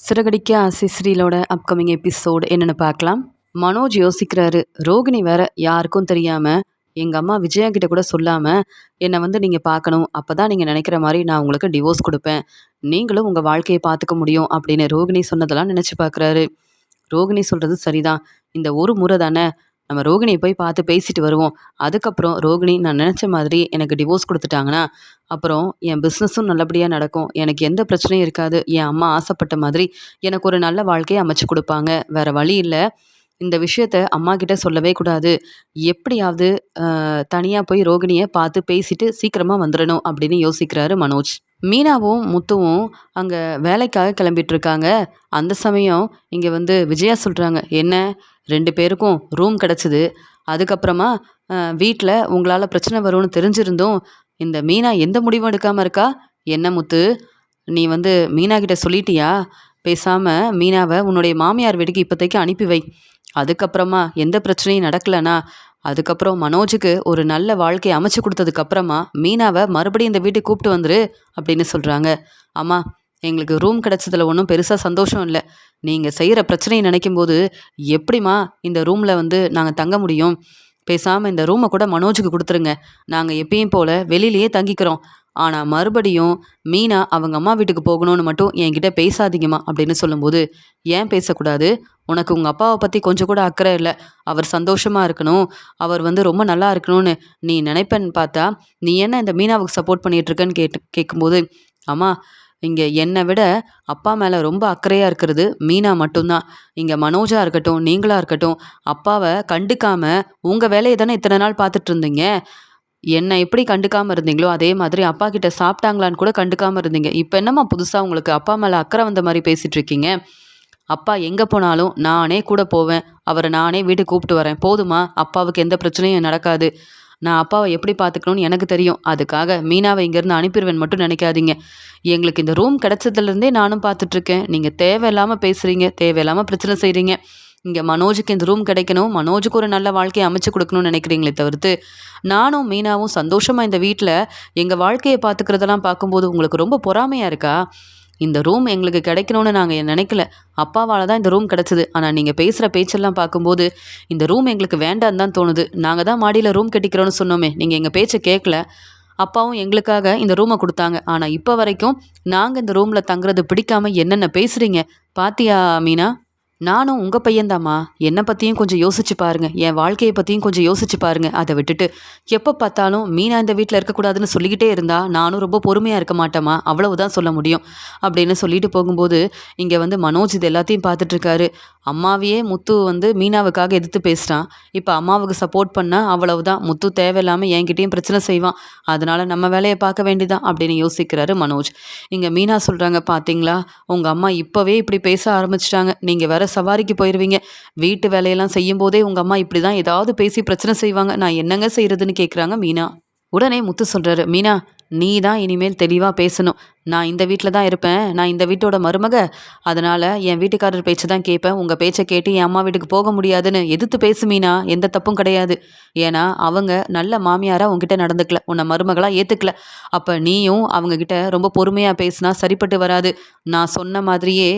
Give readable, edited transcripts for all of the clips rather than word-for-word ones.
சிறகடிக்க ஆசை சீரியலோட upcoming episode என்னென்னு பார்க்கலாம். மனோஜ் யோசிக்கிறாரு, ரோகிணி வேற யாருக்கும் தெரியாம எங்கள் அம்மா விஜயா கிட்ட கூட சொல்லாமல் என்னை நீங்கள் பார்க்கணும், அப்போ தான் நீங்கள் நினைக்கிற மாதிரி நான் உங்களுக்கு டிவோர்ஸ் கொடுப்பேன், நீங்களும் உங்கள் வாழ்க்கையை பார்த்துக்க முடியும் அப்படின்னு ரோகிணி சொன்னதெல்லாம் நினச்சி பார்க்குறாரு. ரோகிணி சொல்கிறது சரிதான், இந்த ஒரு முறை தானே நம்ம ரோகிணியை போய் பார்த்து பேசிட்டு வருவோம். அதுக்கப்புறம் ரோகிணி நான் நினச்ச மாதிரி எனக்கு டிவோர்ஸ் கொடுத்துட்டாங்கன்னா அப்புறம் என் பிஸ்னஸும் நல்லபடியாக நடக்கும், எனக்கு எந்த பிரச்சனையும் இருக்காது, என் அம்மா ஆசைப்பட்ட மாதிரி எனக்கு ஒரு நல்ல வாழ்க்கையை அமைச்சு கொடுப்பாங்க, வேறு வழி இல்லை. இந்த விஷயத்த அம்மா கிட்ட சொல்லவே கூடாது, எப்படியாவது தனியாக போய் ரோகிணியை பார்த்து பேசிட்டு சீக்கிரமாக வந்துடணும் அப்படின்னு யோசிக்கிறாரு மனோஜ். மீனாவும் முத்துவும் அங்கே வேலைக்காக கிளம்பிட்டு இருக்காங்க. அந்த சமயம் இங்கே விஜயா சொல்கிறாங்க, என்ன 2 பேருக்கும் ரூம் கிடச்சிது, அதுக்கப்புறமா வீட்டில் உங்களால் பிரச்சனை வரும்னு தெரிஞ்சிருந்தும் இந்த மீனா எந்த முடிவும் எடுக்காமல் இருக்கா, என்ன முத்து நீ மீனா கிட்ட சொல்லிட்டியா? பேசாமல் மீனாவை உன்னுடைய மாமியார் வீட்டுக்கு இப்போதைக்கு அனுப்பி வை, அதுக்கப்புறமா எந்த பிரச்சனையும் நடக்கலைன்னா அதுக்கப்புறம் மனோஜுக்கு ஒரு நல்ல வாழ்க்கையை அமைச்சு கொடுத்ததுக்கப்புறமா மீனாவை மறுபடியும் இந்த வீட்டுக்கு கூப்பிட்டு வந்துரு அப்படின்னு சொல்கிறாங்க. அம்மா, எங்களுக்கு ரூம் கிடச்சதில் ஒன்றும் பெருசாக சந்தோஷம் இல்லை, நீங்கள் செய்கிற பிரச்சனையை நினைக்கும் போது எப்படிம்மா இந்த ரூமில் நாங்கள் தங்க முடியும், பேசாமல் இந்த ரூமை கூட மனோஜுக்கு கொடுத்துருங்க, நாங்கள் எப்பயும் போல் வெளியிலேயே தங்கிக்கிறோம், ஆனால் மறுபடியும் மீனா அவங்க அம்மா வீட்டுக்கு போகணும்னு மட்டும் என்கிட்ட பேசாதீங்கம்மா அப்படின்னு சொல்லும்போது, ஏன் பேசக்கூடாது, உனக்கு உங்கள் அப்பாவை பற்றி கொஞ்சம் கூட அக்கறை இல்லை, அவர் சந்தோஷமாக இருக்கணும், அவர் ரொம்ப நல்லா இருக்கணும்னு நீ நினைப்பேன்னு பார்த்தா நீ என்ன இந்த மீனாவுக்கு சப்போர்ட் பண்ணிகிட்ருக்கன்னு கேட்கும்போது, அம்மா இங்கே என்னை விட அப்பா மேலே ரொம்ப அக்கறையாக இருக்கிறது மீனா மட்டும்தான், இங்கே மனோஜாக இருக்கட்டும் நீங்களாக இருக்கட்டும் அப்பாவை கண்டுக்காமல் உங்கள் வேலையை தானே இத்தனை நாள் பார்த்துட்டு இருந்தீங்க, என்னை எப்படி கண்டுக்காமல் இருந்தீங்களோ அதே மாதிரி அப்பா கிட்ட சாப்பிட்டாங்களான்னு கூட கண்டுக்காமல் இருந்தீங்க, இப்போ என்னம்மா புதுசாக உங்களுக்கு அப்பா மேலே அக்கறை வந்த மாதிரி பேசிகிட்டு இருக்கீங்க, அப்பா எங்கே போனாலும் நானே கூட போவேன், அவரை நானே வீட்டுக்கு கூப்பிட்டு வரேன், போதுமா, அப்பாவுக்கு எந்த பிரச்சனையும் நடக்காது, நான் அப்பாவை எப்படி பார்த்துக்கணும்னு எனக்கு தெரியும், அதுக்காக மீனாவை இங்கேருந்து அனுப்பிடுவேன் மட்டும் நினைக்காதீங்க, எங்களுக்கு இந்த ரூம் கிடச்சதுலேருந்தே நானும் பார்த்துட்ருக்கேன், நீங்கள் தேவையில்லாமல் பேசுகிறீங்க, தேவையில்லாமல் பிரச்சனை செய்கிறீங்க, இங்கே மனோஜுக்கு இந்த ரூம் கிடைக்கணும், மனோஜுக்கு ஒரு நல்ல வாழ்க்கையை அமைச்சு கொடுக்கணும்னு நினைக்கிறீங்களே தவிர்த்து நானும் மீனாவும் சந்தோஷமாக இந்த வீட்டில் எங்கள் வாழ்க்கையை பார்த்துக்கிறதெல்லாம் பார்க்கும்போது உங்களுக்கு ரொம்ப பொறாமையாக இருக்கா, இந்த ரூம் எங்களுக்கு கிடைக்கணும்னு நாங்கள் நினைக்கல, அப்பாவால் தான் இந்த ரூம் கிடச்சிது, ஆனால் நீங்கள் பேசுகிற பேச்செல்லாம் பார்க்கும்போது இந்த ரூம் எங்களுக்கு வேண்டான்னு தான் தோணுது, நாங்கள் தான் மாடியில் ரூம் கட்டிக்கிறோன்னு சொன்னோமே, நீங்கள் எங்கள் பேச்சை கேட்கல, அப்பாவும் எங்களுக்காக இந்த ரூமை கொடுத்தாங்க, ஆனால் இப்போ வரைக்கும் நாங்கள் இந்த ரூமில் தங்குறது பிடிக்காமல் என்னென்ன பேசுகிறீங்க பாத்தியா மீனா, நானும் உங்கள் பையன்தாம்மா, என்னை பற்றியும் கொஞ்சம் யோசிச்சு பாருங்கள், என் வாழ்க்கையை பற்றியும் கொஞ்சம் யோசிச்சு பாருங்கள், அதை விட்டுட்டு எப்போ பார்த்தாலும் மீனா இந்த வீட்டில் இருக்கக்கூடாதுன்னு சொல்லிக்கிட்டே இருந்தால் நானும் ரொம்ப பொறுமையாக இருக்க மாட்டேம்மா, அவ்வளவுதான் சொல்ல முடியும் அப்படின்னு சொல்லிட்டு போகும்போது இங்கே மனோஜ் இது எல்லாத்தையும் பார்த்துட்ருக்காரு. அம்மாவையே முத்து மீனாவுக்காக எதிர்த்து பேசுகிறான், இப்போ அம்மாவுக்கு சப்போர்ட் பண்ணால் அவ்வளவுதான், முத்து தேவையில்லாமல் என்கிட்டையும் பிரச்சனை செய்வான், அதனால் நம்ம வேலையை பார்க்க வேண்டியதான் அப்படின்னு யோசிக்கிறாரு மனோஜ். இங்கே மீனா சொல்கிறாங்க, பார்த்தீங்களா உங்கள் அம்மா இப்போவே இப்படி பேச ஆரம்பிச்சிட்டாங்க, நீங்கள் வேற சவாரிக்கு போயிடுவீங்க, வீட்டு வேலையெல்லாம் செய்யும் போதே உங்கள் அம்மா இப்படி தான் ஏதாவது பேசி பிரச்சனை செய்வாங்க, நான் என்னங்க செய்கிறதுன்னு கேட்குறாங்க மீனா. உடனே முத்து சொல்கிறாரு, மீனா நீ தான் இனிமேல் தெளிவாக பேசணும், நான் இந்த வீட்டில் தான் இருப்பேன், நான் இந்த வீட்டோட மருமக, அதனால் என் வீட்டுக்காரர் பேச்சு தான் கேட்பேன், உங்கள் பேச்சை கேட்டு என் அம்மா வீட்டுக்கு போக முடியாதுன்னு எதிர்த்து பேசு மீனா, எந்த தப்பும் கிடையாது, ஏன்னா அவங்க நல்ல மாமியாராக உங்ககிட்ட நடந்துக்கல, உன்னை மருமகளாக ஏற்றுக்கல, அப்போ நீயும் அவங்கக்கிட்ட ரொம்ப பொறுமையாக பேசினா சரிப்பட்டு வராது, நான் சொன்ன மாதிரியே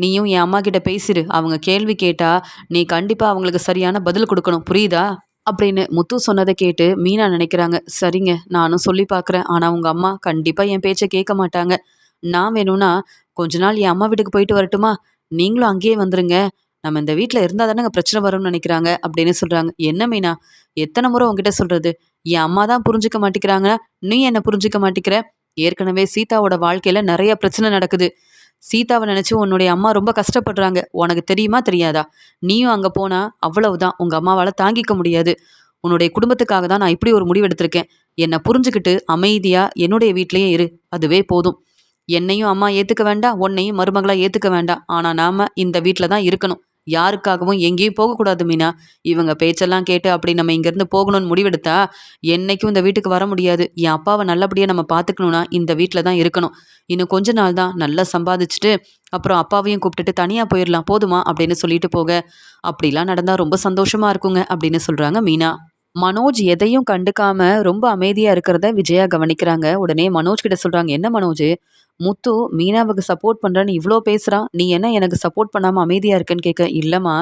நீயும் என் அம்மா கிட்ட பேசிடு, அவங்க கேள்வி கேட்டால் நீ கண்டிப்பாக அவங்களுக்கு சரியான பதில் கொடுக்கணும், புரியுதா அப்படின்னு முத்து சொன்னதை கேட்டு மீனா நினைக்கிறாங்க, சரிங்க நானும் சொல்லி பார்க்குறேன், ஆனால் உங்கள் அம்மா கண்டிப்பாக என் பேச்சை கேட்க மாட்டாங்க, நான் வேணும்னா கொஞ்ச நாள் என் அம்மா வீட்டுக்கு போயிட்டு வரட்டுமா, நீங்களும் அங்கேயே வந்துருங்க, நம்ம இந்த வீட்டில் இருந்தால் தானே பிரச்சனை வரும்னு நினைக்கிறாங்க அப்படின்னு சொல்கிறாங்க. என்ன மீனா எத்தனை முறை உங்ககிட்ட சொல்கிறது, என் அம்மா தான் புரிஞ்சிக்க மாட்டேங்கிறாங்க, நீ என்ன புரிஞ்சிக்க மாட்டேங்கிற, ஏற்கனவே சீதாவோட வாழ்க்கையில் நிறைய பிரச்சனை நடக்குது, சீதாவை நினச்சி உன்னுடைய அம்மா ரொம்ப கஷ்டப்படுறாங்க, உனக்கு தெரியுமா தெரியாதா, நீயும் அங்கே போனால் அவ்வளவுதான், உங்கள் அம்மாவால் தாங்கிக்க முடியாது, உன்னுடைய குடும்பத்துக்காக தான் நான் இப்படி ஒரு முடிவு எடுத்திருக்கேன், என்னை புரிஞ்சுக்கிட்டு அமைதியாக என்னுடைய வீட்லேயே இரு, அதுவே போதும், என்னையும் அம்மா ஏற்றுக்க வேண்டாம், உன்னையும் மருமகளாக ஏற்றுக்க வேண்டாம், ஆனால் நாம் இந்த வீட்டில் தான் இருக்கணும், யாருக்காகவும் எங்கேயும் போகக்கூடாது மீனா, இவங்க பேச்செல்லாம் கேட்டு அப்படி நம்ம இங்கேருந்து போகணும்னு முடிவெடுத்தா என்னைக்கும் இந்த வீட்டுக்கு வர முடியாது, என் அப்பாவை நல்லபடியாக நம்ம பார்த்துக்கணுன்னா இந்த வீட்டில் தான் இருக்கணும், இன்னும் கொஞ்ச நாள் தான் நல்லா சம்பாதிச்சுட்டு அப்புறம் அப்பாவையும் கூப்பிட்டுட்டு தனியாக போயிடலாம், போதுமா அப்படின்னு சொல்லிட்டு போக, அப்படிலாம் நடந்தால் ரொம்ப சந்தோஷமாக இருக்குங்க அப்படின்னு சொல்கிறாங்க மீனா. மனோஜ் எதையும் கண்டுக்காம ரொம்ப அமைதியா இருக்கிறத விஜயா கவனிக்கிறாங்க. உடனே மனோஜ் கிட்ட சொல்றாங்க, "என்ன மனோஜ், முத்து மீனாவுக்கு சப்போர்ட் பண்றேன்னு இவ்ளோ பேசுறான். நீ என்ன எனக்கு சப்போர்ட் பண்ணாம அமைதியா இருக்கன்னு?" கேட்க, "இல்லம்மா,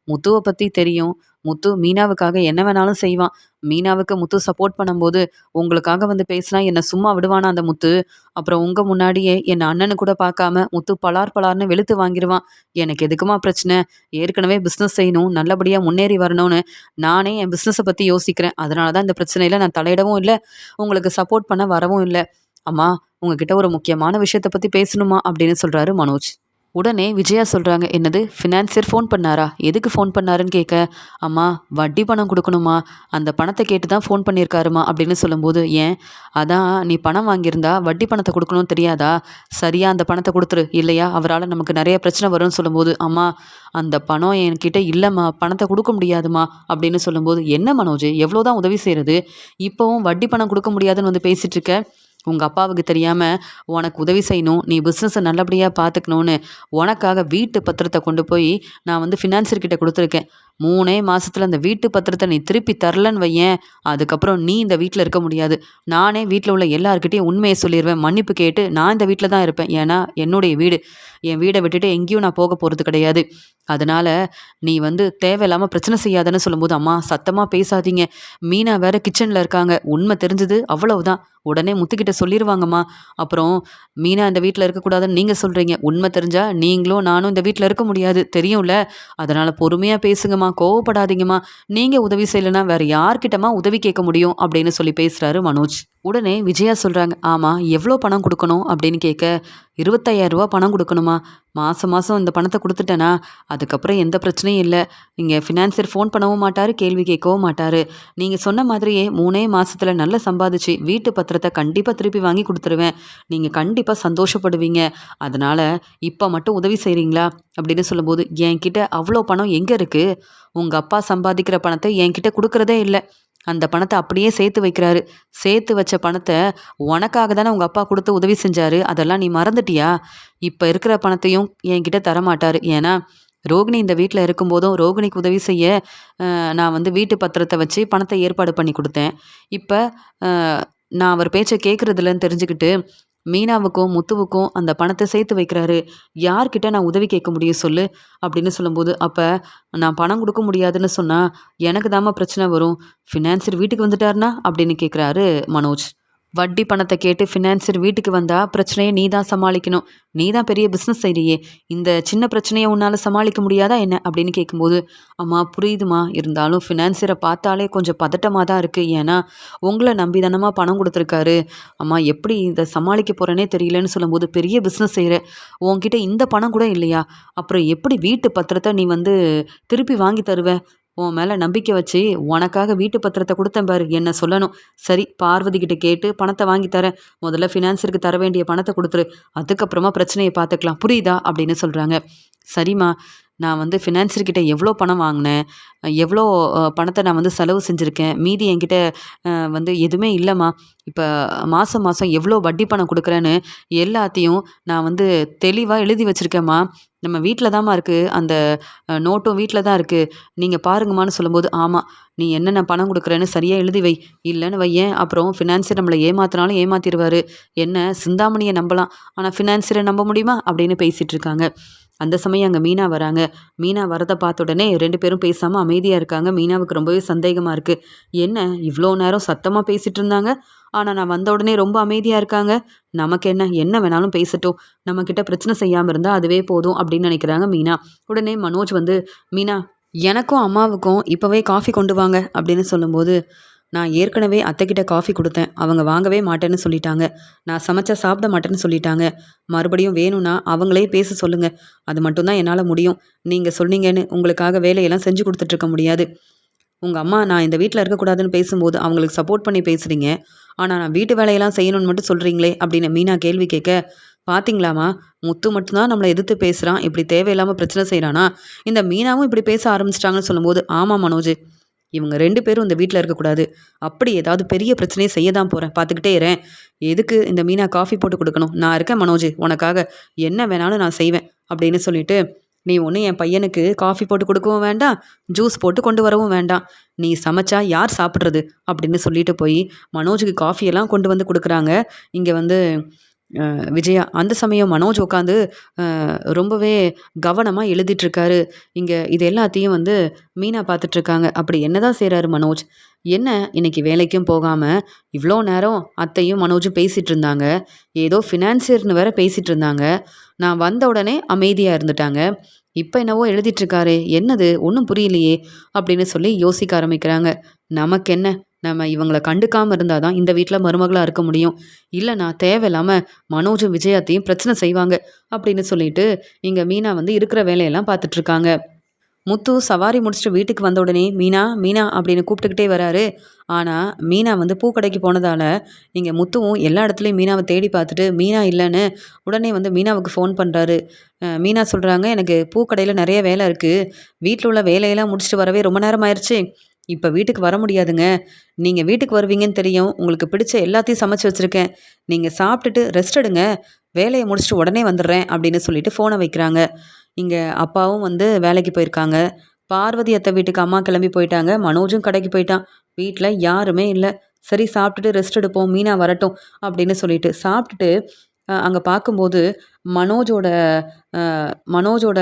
முத்துவ பத்தி தெரியும். முத்து மீனாவுக்காக என்ன வேணாலும் செய்வான். மீனாவுக்கு முத்து சப்போர்ட் பண்ணும்போது, உங்களுக்காக வந்து பேசினா என்ன சும்மா விடுவானா அந்த முத்து? அப்புறம் உங்க முன்னாடியே என்ன அண்ணன்னு கூட பார்க்காம முத்து பலார் பலார்ன்னு வெளுத்து வாங்கிருவான். எனக்கு எதுக்கும்மா பிரச்சனை? ஏற்கனவே பிசினஸ் செய்யணும், நல்லபடியா முன்னேறி வரணும்னு நானே என் பிசினஸ பத்தி யோசிக்கிறேன். அதனால தான் இந்த பிரச்சனையில நான் தலையிடவும் இல்ல, உங்களுக்கு சப்போர்ட் பண்ண வரவும் இல்ல. அம்மா, உங்ககிட்ட ஒரு முக்கியமான விஷயத்த பத்தி பேசணுமா?" அப்படின்னு சொல்றாரு மனோஜ். உடனே விஜயா சொல்றாங்க, "என்னது, ஃபினான்சியர் ஃபோன் பண்ணாரா? எதுக்கு ஃபோன் பண்ணாருன்னு?" கேட்க, "அம்மா, வட்டி பணம் குடுக்கணுமா? அந்த பணத்த கேட்டு தான் ஃபோன் பண்ணியிருக்காரும்மா." அப்படின்னு சொல்லும்போது, "ஏன்? அதான் நீ பணம் வாங்கியிருந்தா வட்டி பணத்த குடுக்கணும்னு தெரியாதா? சரியா அந்த பணத்த குடுத்துரு. இல்லையா அவரால நமக்கு நெறைய பிரச்சனை வரும்னு." சொல்லும்போது, "அம்மா, அந்த பணம் என்கிட்ட இல்லம்மா. பணத்த குடுக்க முடியாதும்மா." அப்படின்னு சொல்லும்போது, "என்ன மனோஜ், எவ்வளோ தான் உதவி செய்றது? இப்பவும் வட்டி பணம் குடுக்க முடியாதுன்னு வந்து பேசிட்டு இருக்க? உங்க அப்பாவுக்கு தெரியாம உனக்கு உதவி செய்யணும், நீ பிசினஸ நல்லபடியா பார்த்துக்கணும்னு உனக்காக வீட்டு பத்திரத்த கொண்டு போய் நான் வந்து ஃபினான்சர் கிட்ட குடுத்துருக்கேன். 3 மாசத்துல அந்த வீட்டு பத்திரத்த நீ திருப்பி தரலன்னு வையேன், அதுக்கப்புறம் நீ இந்த வீட்ல இருக்க முடியாது. நானே வீட்ல உள்ள எல்லார்கிட்டயும் உண்மைய சொல்லிருவேன். மன்னிப்பு கேட்டு நான் இந்த வீட்ல தான் இருப்பேன். ஏன்னா, என்னுடைய வீடு. என் வீட விட்டுட்டு எங்கேயும் நான் போக போறது கிடையாது. அதனால நீ வந்து தேவையில்லாம பிரச்சனை செய்யாதன்னு." சொல்லும்போது, "அம்மா, சத்தமா பேசாதீங்க. மீனா வேற கிச்சன்ல இருக்காங்க. உண்மை தெரிஞ்சது அவ்வளவுதான். உடனே முத்துக்கிட்ட சொல்லிருவாங்கம்மா. அப்புறம் மீனா இந்த வீட்ல இருக்கக்கூடாதுன்னு நீங்க சொல்றீங்க. உண்மை தெரிஞ்சா நீங்களும் நானும் இந்த வீட்ல இருக்க முடியாது. தெரியும்ல? அதனால பொறுமையா பேசுங்கம்மா. கோவப்படாதீங்கம்மா. நீங்க உதவி செய்யலன்னா வேற யார்கிட்டம்மா உதவி கேட்க முடியும்?" அப்படின்னு சொல்லி பேசுறாரு மனோஜ். உடனே விஜயா சொல்றாங்க, "ஆமா, எவ்வளோ பணம் குடுக்கணும்?" அப்படின்னு கேட்க, "ரூ. 25,000 பணம் குடுக்கணுமா? மாசம் மாசம் இந்த பணத்த குடுத்துட்டேனா, அதுக்கப்புறம் எந்த பிரச்சனையும் இல்ல. இங்க ஃபினான்சியர் ஃபோன் பண்ணவும் மாட்டாரு, கேள்வி கேட்கவும் மாட்டாரு. நீங்க சொன்ன மாதிரியே 3 மாசத்துல நல்லா சம்பாதிச்சு வீட்டு பத்திரத்த கண்டிப்பா திருப்பி வாங்கி குடுத்துருவேன். நீங்க கண்டிப்பா சந்தோஷப்படுவீங்க. அதனால இப்ப மட்டும் உதவி செய்றீங்களா?" அப்படின்னு சொல்லும்போது, "என்கிட்ட அவ்ளோ பணம் எங்க இருக்கு? உங்க அப்பா சம்பாதிக்கிற பணத்த என்கிட்ட குடுக்குறதே இல்ல. அந்த பணத்த அப்படியே சேர்த்து வைக்கிறாரு. சேர்த்து வச்ச பணத்த உனக்காக தானே உங்க அப்பா குடுத்து உதவி செஞ்சாரு. அதெல்லாம் நீ மறந்துட்டியா? இப்ப இருக்கிற பணத்தையும் என்கிட்ட தரமாட்டாரு. ஏன்னா, ரோகிணி இந்த வீட்ல இருக்கும்போதும் ரோகிணிக்கு உதவி செய்ய நான் வந்து வீட்டு பத்திரத்த வச்சு பணத்த ஏற்பாடு பண்ணி குடுத்தேன். இப்ப அ நான் அவர் பேச்ச கேட்கறதில்லன்னு தெரிஞ்சுக்கிட்டு, மீனாவுக்கும், முத்துவுக்கும் அந்த பணத்த சேர்த்து வைக்கிறாரு. யார்கிட்ட நான் உதவி கேட்க முடியும் சொல்லு?" அப்படின்னு சொல்லும்போது, "அப்ப நான் பணம் குடுக்க முடியாதுன்னு சொன்னா, எனக்கு தாம்மா பிரச்சனை வரும். ஃபினான்சியர் வீட்டுக்கு வந்துட்டாருனா?" அப்படின்னு கேட்குறாரு மனோஜ். "வட்டி பணத்த கேட்டு ஃபினான்சியர் வீட்டுக்கு வந்தா பிரச்சனைய நீ தான் சமாளிக்கணும். நீ தான் பெரிய பிசினஸ் செய்றியே. இந்த சின்ன பிரச்சனைய உன்னால சமாளிக்க முடியாதா என்ன?" அப்படின்னு கேட்கும்போது, "அம்மா, புரியுதும்மா. இருந்தாலும் ஃபினான்சியர பார்த்தாலே கொஞ்சம் பதட்டமா தான் இருக்கு. ஏன்னா, உங்கள நம்பி தானம்மா பணம் குடுத்துருக்காரு. அம்மா, எப்படி இத சமாளிக்க போறேன்னே தெரியலன்னு." சொல்லும்போது, "பெரிய பிசினஸ் செய்ற. உன்கிட்ட இந்த பணம் கூட இல்லையா? அப்புறம் எப்படி வீட்டு பத்திரத்த நீ வந்து திருப்பி வாங்கி தருவ? உன் மேல நம்பிக்கை வச்சு உனக்காக வீட்டு பத்திரத்த குடுத்தேன் பாரு, என்ன சொல்லணும். சரி, பார்வதி கிட்ட கேட்டு பணத்த வாங்கி தரேன். முதல்ல ஃபினான்ஸருக்கு தர வேண்டிய பணத்த குடுத்துரு. அதுக்கப்புறமா பிரச்சனைய பார்த்துக்கலாம். புரியுதா?" அப்படின்னு சொல்றாங்க. "சரிம்மா, நான் வந்து ஃபினான்சர் கிட்ட எவ்வளோ பணம் வாங்கினேன், எவ்வளோ பணத்த நான் வந்து செலவு செஞ்சுருக்கேன். மீதி என்கிட்ட வந்து எதுவுமே இல்லம்மா. இப்ப மாசம் மாசம் எவ்வளோ வட்டி பணம் குடுக்குறேன்னு எல்லாத்தையும் நான் வந்து தெளிவா எழுதி வச்சிருக்கேம்மா. நம்ம வீட்ல தாம்மா இருக்கு. அந்த நோட்டும் வீட்ல தான் இருக்கு. நீங்க பாருங்கம்மான்னு." சொல்லும்போது, "ஆமா, நீ என்னென்ன பணம் குடுக்குறேன்னு சரியா எழுதி வை. இல்லன்னு வையேன், அப்புறம் ஃபினான்சர் நம்மள ஏமாத்துனாலும் ஏமாத்திருவாரு. என்ன சிந்தாமணிய நம்பலாம். ஆனா ஃபினான்சர நம்ப முடியுமா?" அப்படின்னு பேசிட்டு இருக்காங்க. அந்த சமயம் அங்க மீனா வராங்க. மீனா வரத பார்த்த உடனே 2 பேரும் பேசாம அமைதியா இருக்காங்க. மீனாவுக்கு ரொம்பவே சந்தேகமா இருக்கு. என்ன, இவ்ளோ நேரம் சத்தமா பேசிட்டு இருந்தாங்க. ஆனா நான் வந்த உடனே ரொம்ப அமைதியா இருக்காங்க. நமக்கு என்ன, என்ன வேணாலும் பேசட்டும். நம்மகிட்ட பிரச்சனை செய்யாம இருந்தா அதுவே போதும் அப்படின்னு நினைக்கிறாங்க மீனா. உடனே மனோஜ் வந்து, "மீனா, எனக்கும் அம்மாவுக்கும் இப்பவே காஃபி கொண்டு வாங்க." அப்படின்னு சொல்லும்போது, "நான் ஏற்கனவே அத்தைக்கிட்ட காஃபி குடுத்தேன். அவங்க வாங்கவே மாட்டேன்னு சொல்லிட்டாங்க. நான் சமைச்சா சாப்பிட மாட்டேன்னு சொல்லிட்டாங்க. மறுபடியும் வேணும்னா அவங்களே பேச சொல்லுங்க. அது மட்டும் தான் என்னால முடியும். நீங்க சொன்னீங்கன்னு உங்களுக்காக வேலையெல்லாம் செஞ்சு குடுத்துட்டுருக்க முடியாது. உங்க அம்மா நான் இந்த வீட்ல இருக்கக்கூடாதுன்னு பேசும்போது அவங்களுக்கு சப்போர்ட் பண்ணி பேசுறீங்க. ஆனா நான் வீட்டு வேலையெல்லாம் செய்யணும்னு மட்டும் சொல்றீங்களே." அப்படின்னு மீனா கேள்வி கேட்க, "பாத்தீங்களாம்மா, முத்து மட்டும் தான் நம்மள எதிர்த்து பேசுறான். இப்படி தேவையில்லாம பிரச்சனை செய்றானா, இந்த மீனாவும் இப்படி பேச ஆரம்பிச்சுட்டாங்கன்னு." சொல்லும்போது, "ஆமா மனோஜ். இவங்க 2 பேரும் இந்த வீட்ல இருக்கக்கூடாது. அப்படி ஏதாவது பெரிய பிரச்சனைய செய்ய தான் போறேன். பார்த்துக்கிட்டே இரேன். எதுக்கு இந்த மீனா காஃபி போட்டு குடுக்கணும்? நான் இருக்கேன் மனோஜ். உனக்காக என்ன வேணாலும் நான் செய்வேன்." அப்படின்னு சொல்லிட்டு நீ ஒன்றும் என் பையனுக்கு காஃபி போட்டு கொடுக்கவும் வேண்டாம், ஜூஸ் போட்டு கொண்டு வரவும் வேண்டாம். நீ சமைச்சா யார் சாப்பிட்றது அப்படின்னு சொல்லிட்டு போய் மனோஜுக்கு காஃபியெல்லாம் கொண்டு வந்து கொடுக்குறாங்க. இங்கே வந்து விஜயா. அந்த சமயம் மனோஜ் உட்காந்து ரொம்பவே கவனமாக எழுதிட்டுருக்காரு. இங்கே இது எல்லாத்தையும் வந்து மீனா பார்த்துட்ருக்காங்க. அப்படி என்னதான் செய்கிறாரு மனோஜ்? என்ன இன்னைக்கு வேலைக்கும் போகாமல் இவ்வளோ நேரம் அத்தையும் மனோஜும் பேசிகிட்டு இருந்தாங்க. ஏதோ ஃபினான்சியர்னு வேற பேசிகிட்டு இருந்தாங்க. நான் வந்த உடனே அமைதியாக இருந்துட்டாங்க. இப்போ என்னவோ எழுதிட்டுருக்காரு, என்னது ஒன்றும் புரியலையே அப்படின்னு சொல்லி யோசிக்க ஆரம்பிக்கிறாங்க. நமக்கு என்ன, நம்ம இவங்கள கண்டுக்காமல் இருந்தால் தான் இந்த வீட்டில் மருமகளாக இருக்க முடியும். இல்லைனா தேவையில்லாமல் மனோஜும் விஜயாத்தையும் பிரச்சனை செய்வாங்க அப்படின்னு சொல்லிட்டு இங்கே மீனா வந்து இருக்கிற வேலையெல்லாம் பார்த்துட்ருக்காங்க. முத்து சவாரி முடிச்சுட்டு வீட்டுக்கு வந்த உடனே மீனா மீனா அப்படின்னு கூப்பிட்டுக்கிட்டே வராரு. ஆனால் மீனா வந்து பூக்கடைக்கு போனதால் இங்கே முத்துவும் எல்லா இடத்துலையும் மீனாவை தேடி பார்த்துட்டு மீனா இல்லைன்னு உடனே வந்து மீனாவுக்கு ஃபோன் பண்ணுறாரு. மீனா சொல்கிறாங்க, எனக்கு பூக்கடையில் நிறைய வேலை இருக்குது, வீட்டில் உள்ள வேலையெல்லாம் முடிச்சுட்டு வரவே ரொம்ப நேரம் ஆயிடுச்சு, இப்போ வீட்டுக்கு வர முடியாதுங்க. நீங்கள் வீட்டுக்கு வருவீங்கன்னு தெரியும், உங்களுக்கு பிடிச்ச எல்லாத்தையும் சமைச்சு வச்சுருக்கேன், நீங்கள் சாப்பிட்டுட்டு ரெஸ்ட் எடுங்க, வேலையை முடிச்சுட்டு உடனே வந்துடுறேன் அப்படின்னு சொல்லிட்டு ஃபோனை வைக்கிறாங்க. இங்கே அப்பாவும் வந்து வேலைக்கு போயிருக்காங்க. பார்வதி அத்தை வீட்டுக்கு அம்மா கிளம்பி போயிட்டாங்க. மனோஜும் கடைக்கு போயிட்டான். வீட்டில் யாருமே இல்லை. சரி சாப்பிட்டுட்டு ரெஸ்ட் எடுப்போம், மீனா வரட்டும் அப்படின்னு சொல்லிட்டு சாப்பிட்டுட்டு அங்கே பார்க்கும்போது மனோஜோட மனோஜோட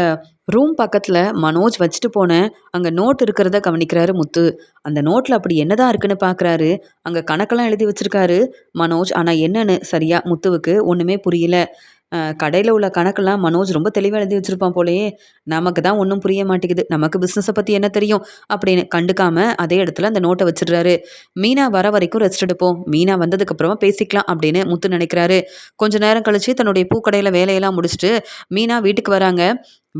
ரூம் பக்கத்தில் மனோஜ் வச்சுட்டு போன அங்கே நோட் இருக்கிறத கவனிக்கிறாரு முத்து. அந்த நோட்டில் அப்படி என்னதான் இருக்குன்னு பார்க்குறாரு. அங்கே கணக்கெல்லாம் எழுதி வச்சிருக்காரு மனோஜ். ஆனால் என்னன்னு சரியா முத்துவுக்கு ஒன்றுமே புரியல. கடையில் உள்ள கணக்கெல்லாம் மனோஜ் ரொம்ப தெளிவாக எழுதி வச்சுருப்பான் போலயே. நமக்கு தான் ஒன்றும் புரிய மாட்டேங்குது, நமக்கு பிஸ்னஸை பற்றி என்ன தெரியும் அப்படின்னு கண்டுக்காமல் அதே இடத்துல அந்த நோட்டை வச்சிடுறாரு. மீனா வர வரைக்கும் ரெஸ்ட் எடுப்போம், மீனா வந்ததுக்கப்புறமா பேசிக்கலாம் அப்படின்னு முத்து நினைக்கிறாரு. கொஞ்ச நேரம் கழிச்சு தன்னுடைய பூக்கடையில் வேலையெல்லாம் முடிச்சுட்டு மீனா வீட்டுக்கு வராங்க.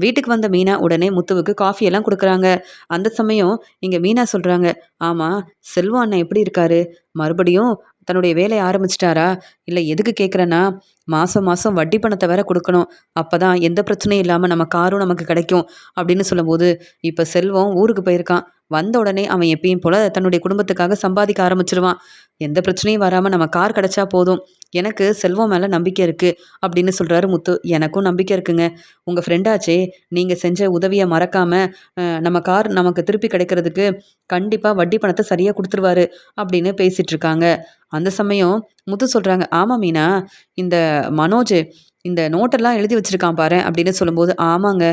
வீட்டுக்கு வந்த மீனா உடனே முத்துவுக்கு காஃபியெல்லாம் கொடுக்குறாங்க. அந்த சமயம் இங்கே மீனா சொல்கிறாங்க, ஆமாம் செல்வம் அண்ணன் எப்படி இருக்காரு, மறுபடியும் தன்னுடைய வேலையை ஆரம்பிச்சிட்டாரா? இல்லை எதுக்கு கேட்குறேன்னா, மாதம் மாதம் வட்டி பணத்தை வேற கொடுக்கணும், அப்போ தான் எந்த பிரச்சனையும் இல்லாமல் நம்ம காரும் நமக்கு கிடைக்கும் அப்படின்னு சொல்லும்போது, இப்போ செல்வம் ஊருக்கு போயிருக்கான், வந்த உடனே அவன் எப்பயும் போல் தன்னுடைய குடும்பத்துக்காக சம்பாதிக்க ஆரம்பிச்சிருவான், எந்த பிரச்சனையும் வராமல் நம்ம கார் கிடச்சா போதும், எனக்கு செல்வம் மேலே நம்பிக்கை இருக்குது அப்படின்னு சொல்கிறாரு முத்து. எனக்கும் நம்பிக்கை இருக்குங்க, உங்கள் ஃப்ரெண்டாச்சே, நீங்கள் செஞ்ச உதவியை மறக்காமல் நம்ம கார் நமக்கு திருப்பி கிடைக்கிறதுக்கு கண்டிப்பாக வட்டி பணத்தை சரியாக கொடுத்துருவாரு அப்படின்னு பேசிகிட்டு இருக்காங்க. அந்த சமயம் முத்து சொல்கிறாங்க, ஆமாம் மீனா, இந்த மனோஜ் இந்த நோட்டெல்லாம் எழுதி வச்சுருக்கான் பாரு அப்படின்னு சொல்லும்போது, ஆமாங்க,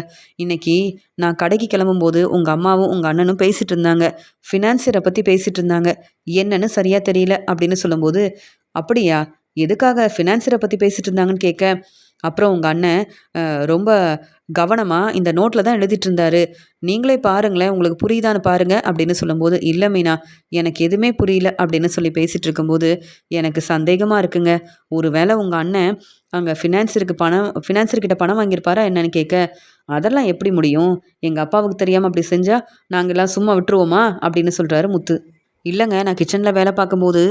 இன்னைக்கு நான் கடைக்கு கிளம்பும்போது உங்கள் அம்மாவும் உங்கள் அண்ணனும் பேசிகிட்டு இருந்தாங்க, ஃபினான்சியரை பற்றி பேசிகிட்டு இருந்தாங்க, என்னன்னு சரியாக தெரியல அப்படின்னு சொல்லும்போது, அப்படியா, எதுக்காக ஃபினான்சியரை பற்றி பேசிகிட்டு இருந்தாங்கன்னு கேட்க, அப்புறம் உங்கள் அண்ணன் ரொம்ப கவனமாக இந்த நோட்டில் தான் எழுதிட்டு இருந்தாரு, நீங்களே பாருங்களேன், உங்களுக்கு புரியுதான்னு பாருங்க அப்படின்னு சொல்லும்போது, இல்லை மீனா, எனக்கு எதுவுமே புரியல அப்படின்னு சொல்லி பேசிகிட்டு இருக்கும்போது, எனக்கு சந்தேகமாக இருக்குங்க, ஒருவேளை உங்கள் அண்ணன் அங்கே ஃபினான்சர்கிட்ட பணம் வாங்கியிருப்பாரா என்னன்னு கேட்க, அதெல்லாம் எப்படி முடியும், எங்கள் அப்பாவுக்கு தெரியாமல் அப்படி செஞ்சால் நாங்கள் எல்லாம் சும்மா விட்டுருவோமா அப்படின்னு சொல்கிறாரு முத்து. இல்லைங்க, நான் கிச்சனில் வேலை பார்க்கும்போது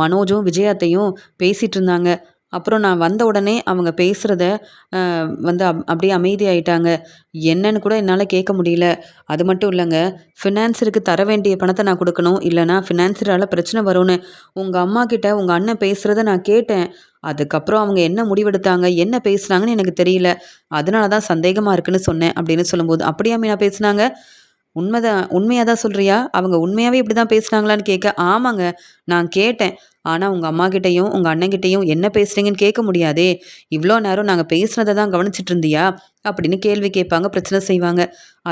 மனோஜும் விஜயாத்தையும் பேசிகிட்டு இருந்தாங்க, அப்புறம் நான் வந்த உடனே அவங்க பேசுகிறத வந்து அப்படியே அமைதியாயிட்டாங்க, என்னன்னு கூட என்னால் கேட்க முடியல. அது மட்டும் இல்லைங்க, ஃபினான்சருக்கு தர வேண்டிய பணத்தை நான் கொடுக்கணும், இல்லைனா ஃபினான்சரால் பிரச்சனை வரும்னு உங்கள் அம்மா கிட்ட உங்கள் அண்ணன் பேசுகிறத நான் கேட்டேன், அதுக்கப்புறம் அவங்க என்ன முடிவெடுத்தாங்க என்ன பேசுனாங்கன்னு எனக்கு தெரியல, அதனால தான் சந்தேகமாக இருக்குன்னு சொன்னேன் அப்படின்னு சொல்லும்போது, அப்படியா மீனா பேசுனாங்க, உண்மையாக தான் சொல்கிறியா, அவங்க உண்மையாகவே இப்படி தான் பேசுனாங்களான்னு கேட்க, ஆமாங்க நான் கேட்டேன், ஆனால் உங்கள் அம்மாக்கிட்டையும் உங்கள் அண்ணங்கிட்டையும் என்ன பேசுகிறீங்கன்னு கேட்க முடியாதே, இவ்வளோ நேரம் நாங்கள் பேசுனதை தான் கவனிச்சிட்டு இருந்தியா அப்படின்னு கேள்வி கேட்பாங்க, பிரச்சனை செய்வாங்க,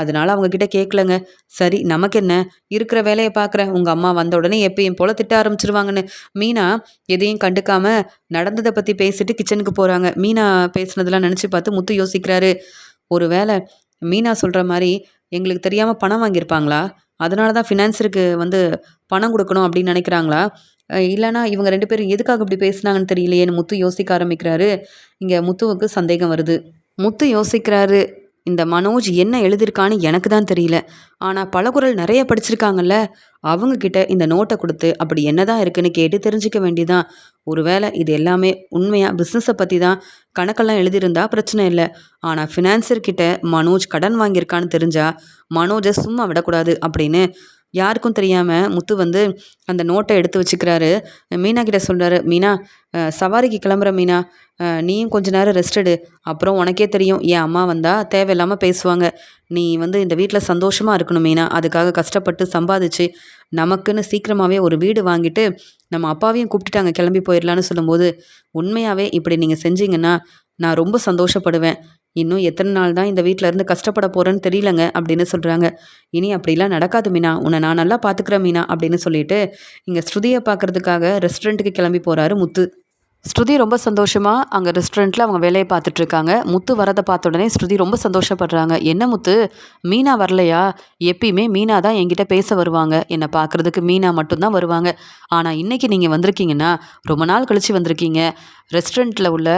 அதனால் அவங்கக்கிட்ட கேட்கலங்க. சரி நமக்கு என்ன, இருக்கிற வேலையை பார்க்குறேன், உங்கள் அம்மா வந்த உடனே எப்பயும் போல் திட்ட ஆரம்பிச்சிருவாங்கன்னு மீனா எதையும் கண்டுக்காமல் நடந்ததை பற்றி பேசிட்டு கிச்சனுக்கு போகிறாங்க. மீனா பேசுனதெல்லாம் நினச்சி பார்த்து முத்து யோசிக்கிறாரு, ஒரு வேளை மீனா சொல்கிற மாதிரி எங்களுக்கு தெரியாமல் பணம் வாங்கியிருப்பாங்களா, அதனால தான் ஃபினான்ஸருக்கு வந்து பணம் கொடுக்கணும் அப்படின்னு நினைக்கிறாங்களா, இல்லைனா இவங்க 2 பேரும் எதுக்காக இப்படி பேசுனாங்கன்னு தெரியலையேன்னு முத்து யோசிக்க ஆரம்பிக்கிறாரு. இங்கே முத்துவுக்கு சந்தேகம் வருது. முத்து யோசிக்கிறாரு, இந்த மனோஜ் என்ன எழுதியிருக்கான்னு எனக்கு தான் தெரியல, ஆனால் பலகுரல் நிறைய படிச்சிருக்காங்கல்ல, அவங்கக்கிட்ட இந்த நோட்டை கொடுத்து அப்படி என்ன தான் இருக்குன்னு கேட்டு தெரிஞ்சிக்க வேண்டியதான், ஒருவேளை இது எல்லாமே உண்மையாக பிஸ்னஸை பற்றி தான் கணக்கெல்லாம் எழுதியிருந்தா பிரச்சனை இல்லை, ஆனால் ஃபினான்சர்கிட்ட மனோஜ் கடன் வாங்கியிருக்கான்னு தெரிஞ்சா மனோஜை சும்மா விடக்கூடாது அப்படின்னு யாருக்கும் தெரியாமல் முத்து வந்து அந்த நோட்டை எடுத்து வச்சுக்கிறாரு. மீனா கிட்ட சொல்கிறாரு, மீனா சவாரிக்கு கிளம்புற மீனா, நீயும் கொஞ்ச நேரம் ரெஸ்ட் எடு. அப்புறம் உனக்கே தெரியும் என் அம்மா வந்தால் தேவையில்லாமல் பேசுவாங்க. நீ வந்து இந்த வீட்டில் சந்தோஷமாக இருக்கணும் மீனா. அதுக்காக கஷ்டப்பட்டு சம்பாதிச்சு நமக்குன்னு சீக்கிரமாகவே ஒரு வீடு வாங்கிட்டு நம்ம அப்பாவையும் கூப்பிட்டுட்டாங்க கிளம்பி போயிடலான்னு சொல்லும்போது, உண்மையாகவே இப்படி நீங்கள் செஞ்சீங்கன்னா நான் ரொம்ப சந்தோஷப்படுவேன். இன்னும் எத்தனை நாள் தான் இந்த வீட்டில் இருந்து கஷ்டப்பட போகிறேன்னு தெரியலங்க அப்படின்னு சொல்கிறாங்க. இனி அப்படிலாம் நடக்காது மீனா, உன்னை நான் நல்லா பார்த்துக்கிறேன் மீனா அப்படின்னு சொல்லிட்டு இங்கே ஸ்ருதியை பார்க்கறதுக்காக ரெஸ்டாரண்ட்டுக்கு கிளம்பி போகிறாரு முத்து. ஸ்ருதி ரொம்ப சந்தோஷமா அங்கே ரெஸ்டாரண்ட்டில் அவங்க வேலையை பார்த்துட்டு இருக்காங்க. முத்து வரதை பார்த்த உடனே ஸ்ருதி ரொம்ப சந்தோஷப்படுறாங்க. என்ன முத்து, மீனா வரலையா? எப்பயுமே மீனா தான் என்கிட்ட பேச வருவாங்க. என்னை பார்க்குறதுக்கு மீனா மட்டும்தான் வருவாங்க. ஆனால் இன்னைக்கு நீங்கள் வந்திருக்கீங்கன்னா ரொம்ப நாள் கழிச்சு வந்திருக்கீங்க. ரெஸ்டாரண்ட்டில் உள்ள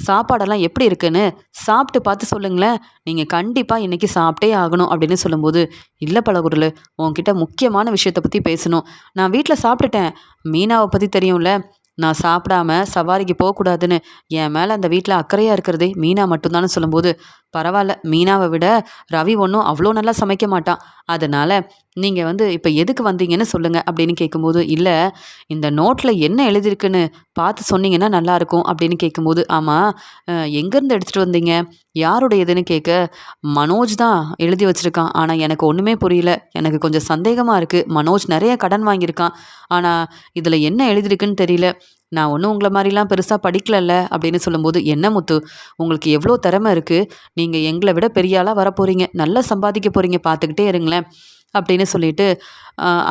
சாப்பாடெல்லாம் எப்படி இருக்குன்னு சாப்பிட்டு பார்த்து சொல்லுங்களேன். நீங்கள் கண்டிப்பாக இன்னைக்கு சாப்பிட்டே ஆகணும் அப்படின்னு சொல்லும்போது, இல்லை பழகுருள், உன்கிட்ட முக்கியமான விஷயத்தை பற்றி பேசணும். நான் வீட்டில் சாப்பிட்டுட்டேன். மீனாவை பற்றி தெரியும்ல, நான் சாப்பிடாம சவாரிக்கு போகக்கூடாதுன்னு என் மேலே அந்த வீட்டில் அக்கறையாக இருக்கிறதே மீனா மட்டும்தான்னு சொல்லும்போது, பரவாயில்ல, மீனாவை விட ரவி ஒன்றும் அவ்வளோ நல்லா சமைக்க மாட்டான். அதனால் நீங்கள் வந்து இப்போ எதுக்கு வந்தீங்கன்னு சொல்லுங்கள் அப்படின்னு கேட்கும்போது, இல்லை, இந்த நோட்டில் என்ன எழுதியிருக்குன்னு பார்த்து சொன்னீங்கன்னா நல்லாயிருக்கும் அப்படின்னு கேட்கும்போது, ஆமாம், எங்கேருந்து எடுத்துகிட்டு வந்தீங்க, யாருடையதுன்னு கேட்க, மனோஜ் தான் எழுதி வச்சுருக்கான். ஆனால் எனக்கு ஒன்றுமே புரியல. எனக்கு கொஞ்சம் சந்தேகமாக இருக்குது. மனோஜ் நிறைய கடன் வாங்கியிருக்கான். ஆனால் இதில் என்ன எழுதியிருக்குன்னு தெரியல. நான் ஒன்றும் உங்களை மாதிரிலாம் பெருசாக படிக்கலல்ல அப்படின்னு சொல்லும்போது, என்ன முத்து, உங்களுக்கு எவ்வளோ திறமை இருக்குது. நீங்கள் எங்களை விட பெரிய ஆளாக வரப்போகிறீங்க. நல்லா சம்பாதிக்க போகிறீங்க. பார்த்துக்கிட்டே இருங்களேன் அப்படின்னு சொல்லிட்டு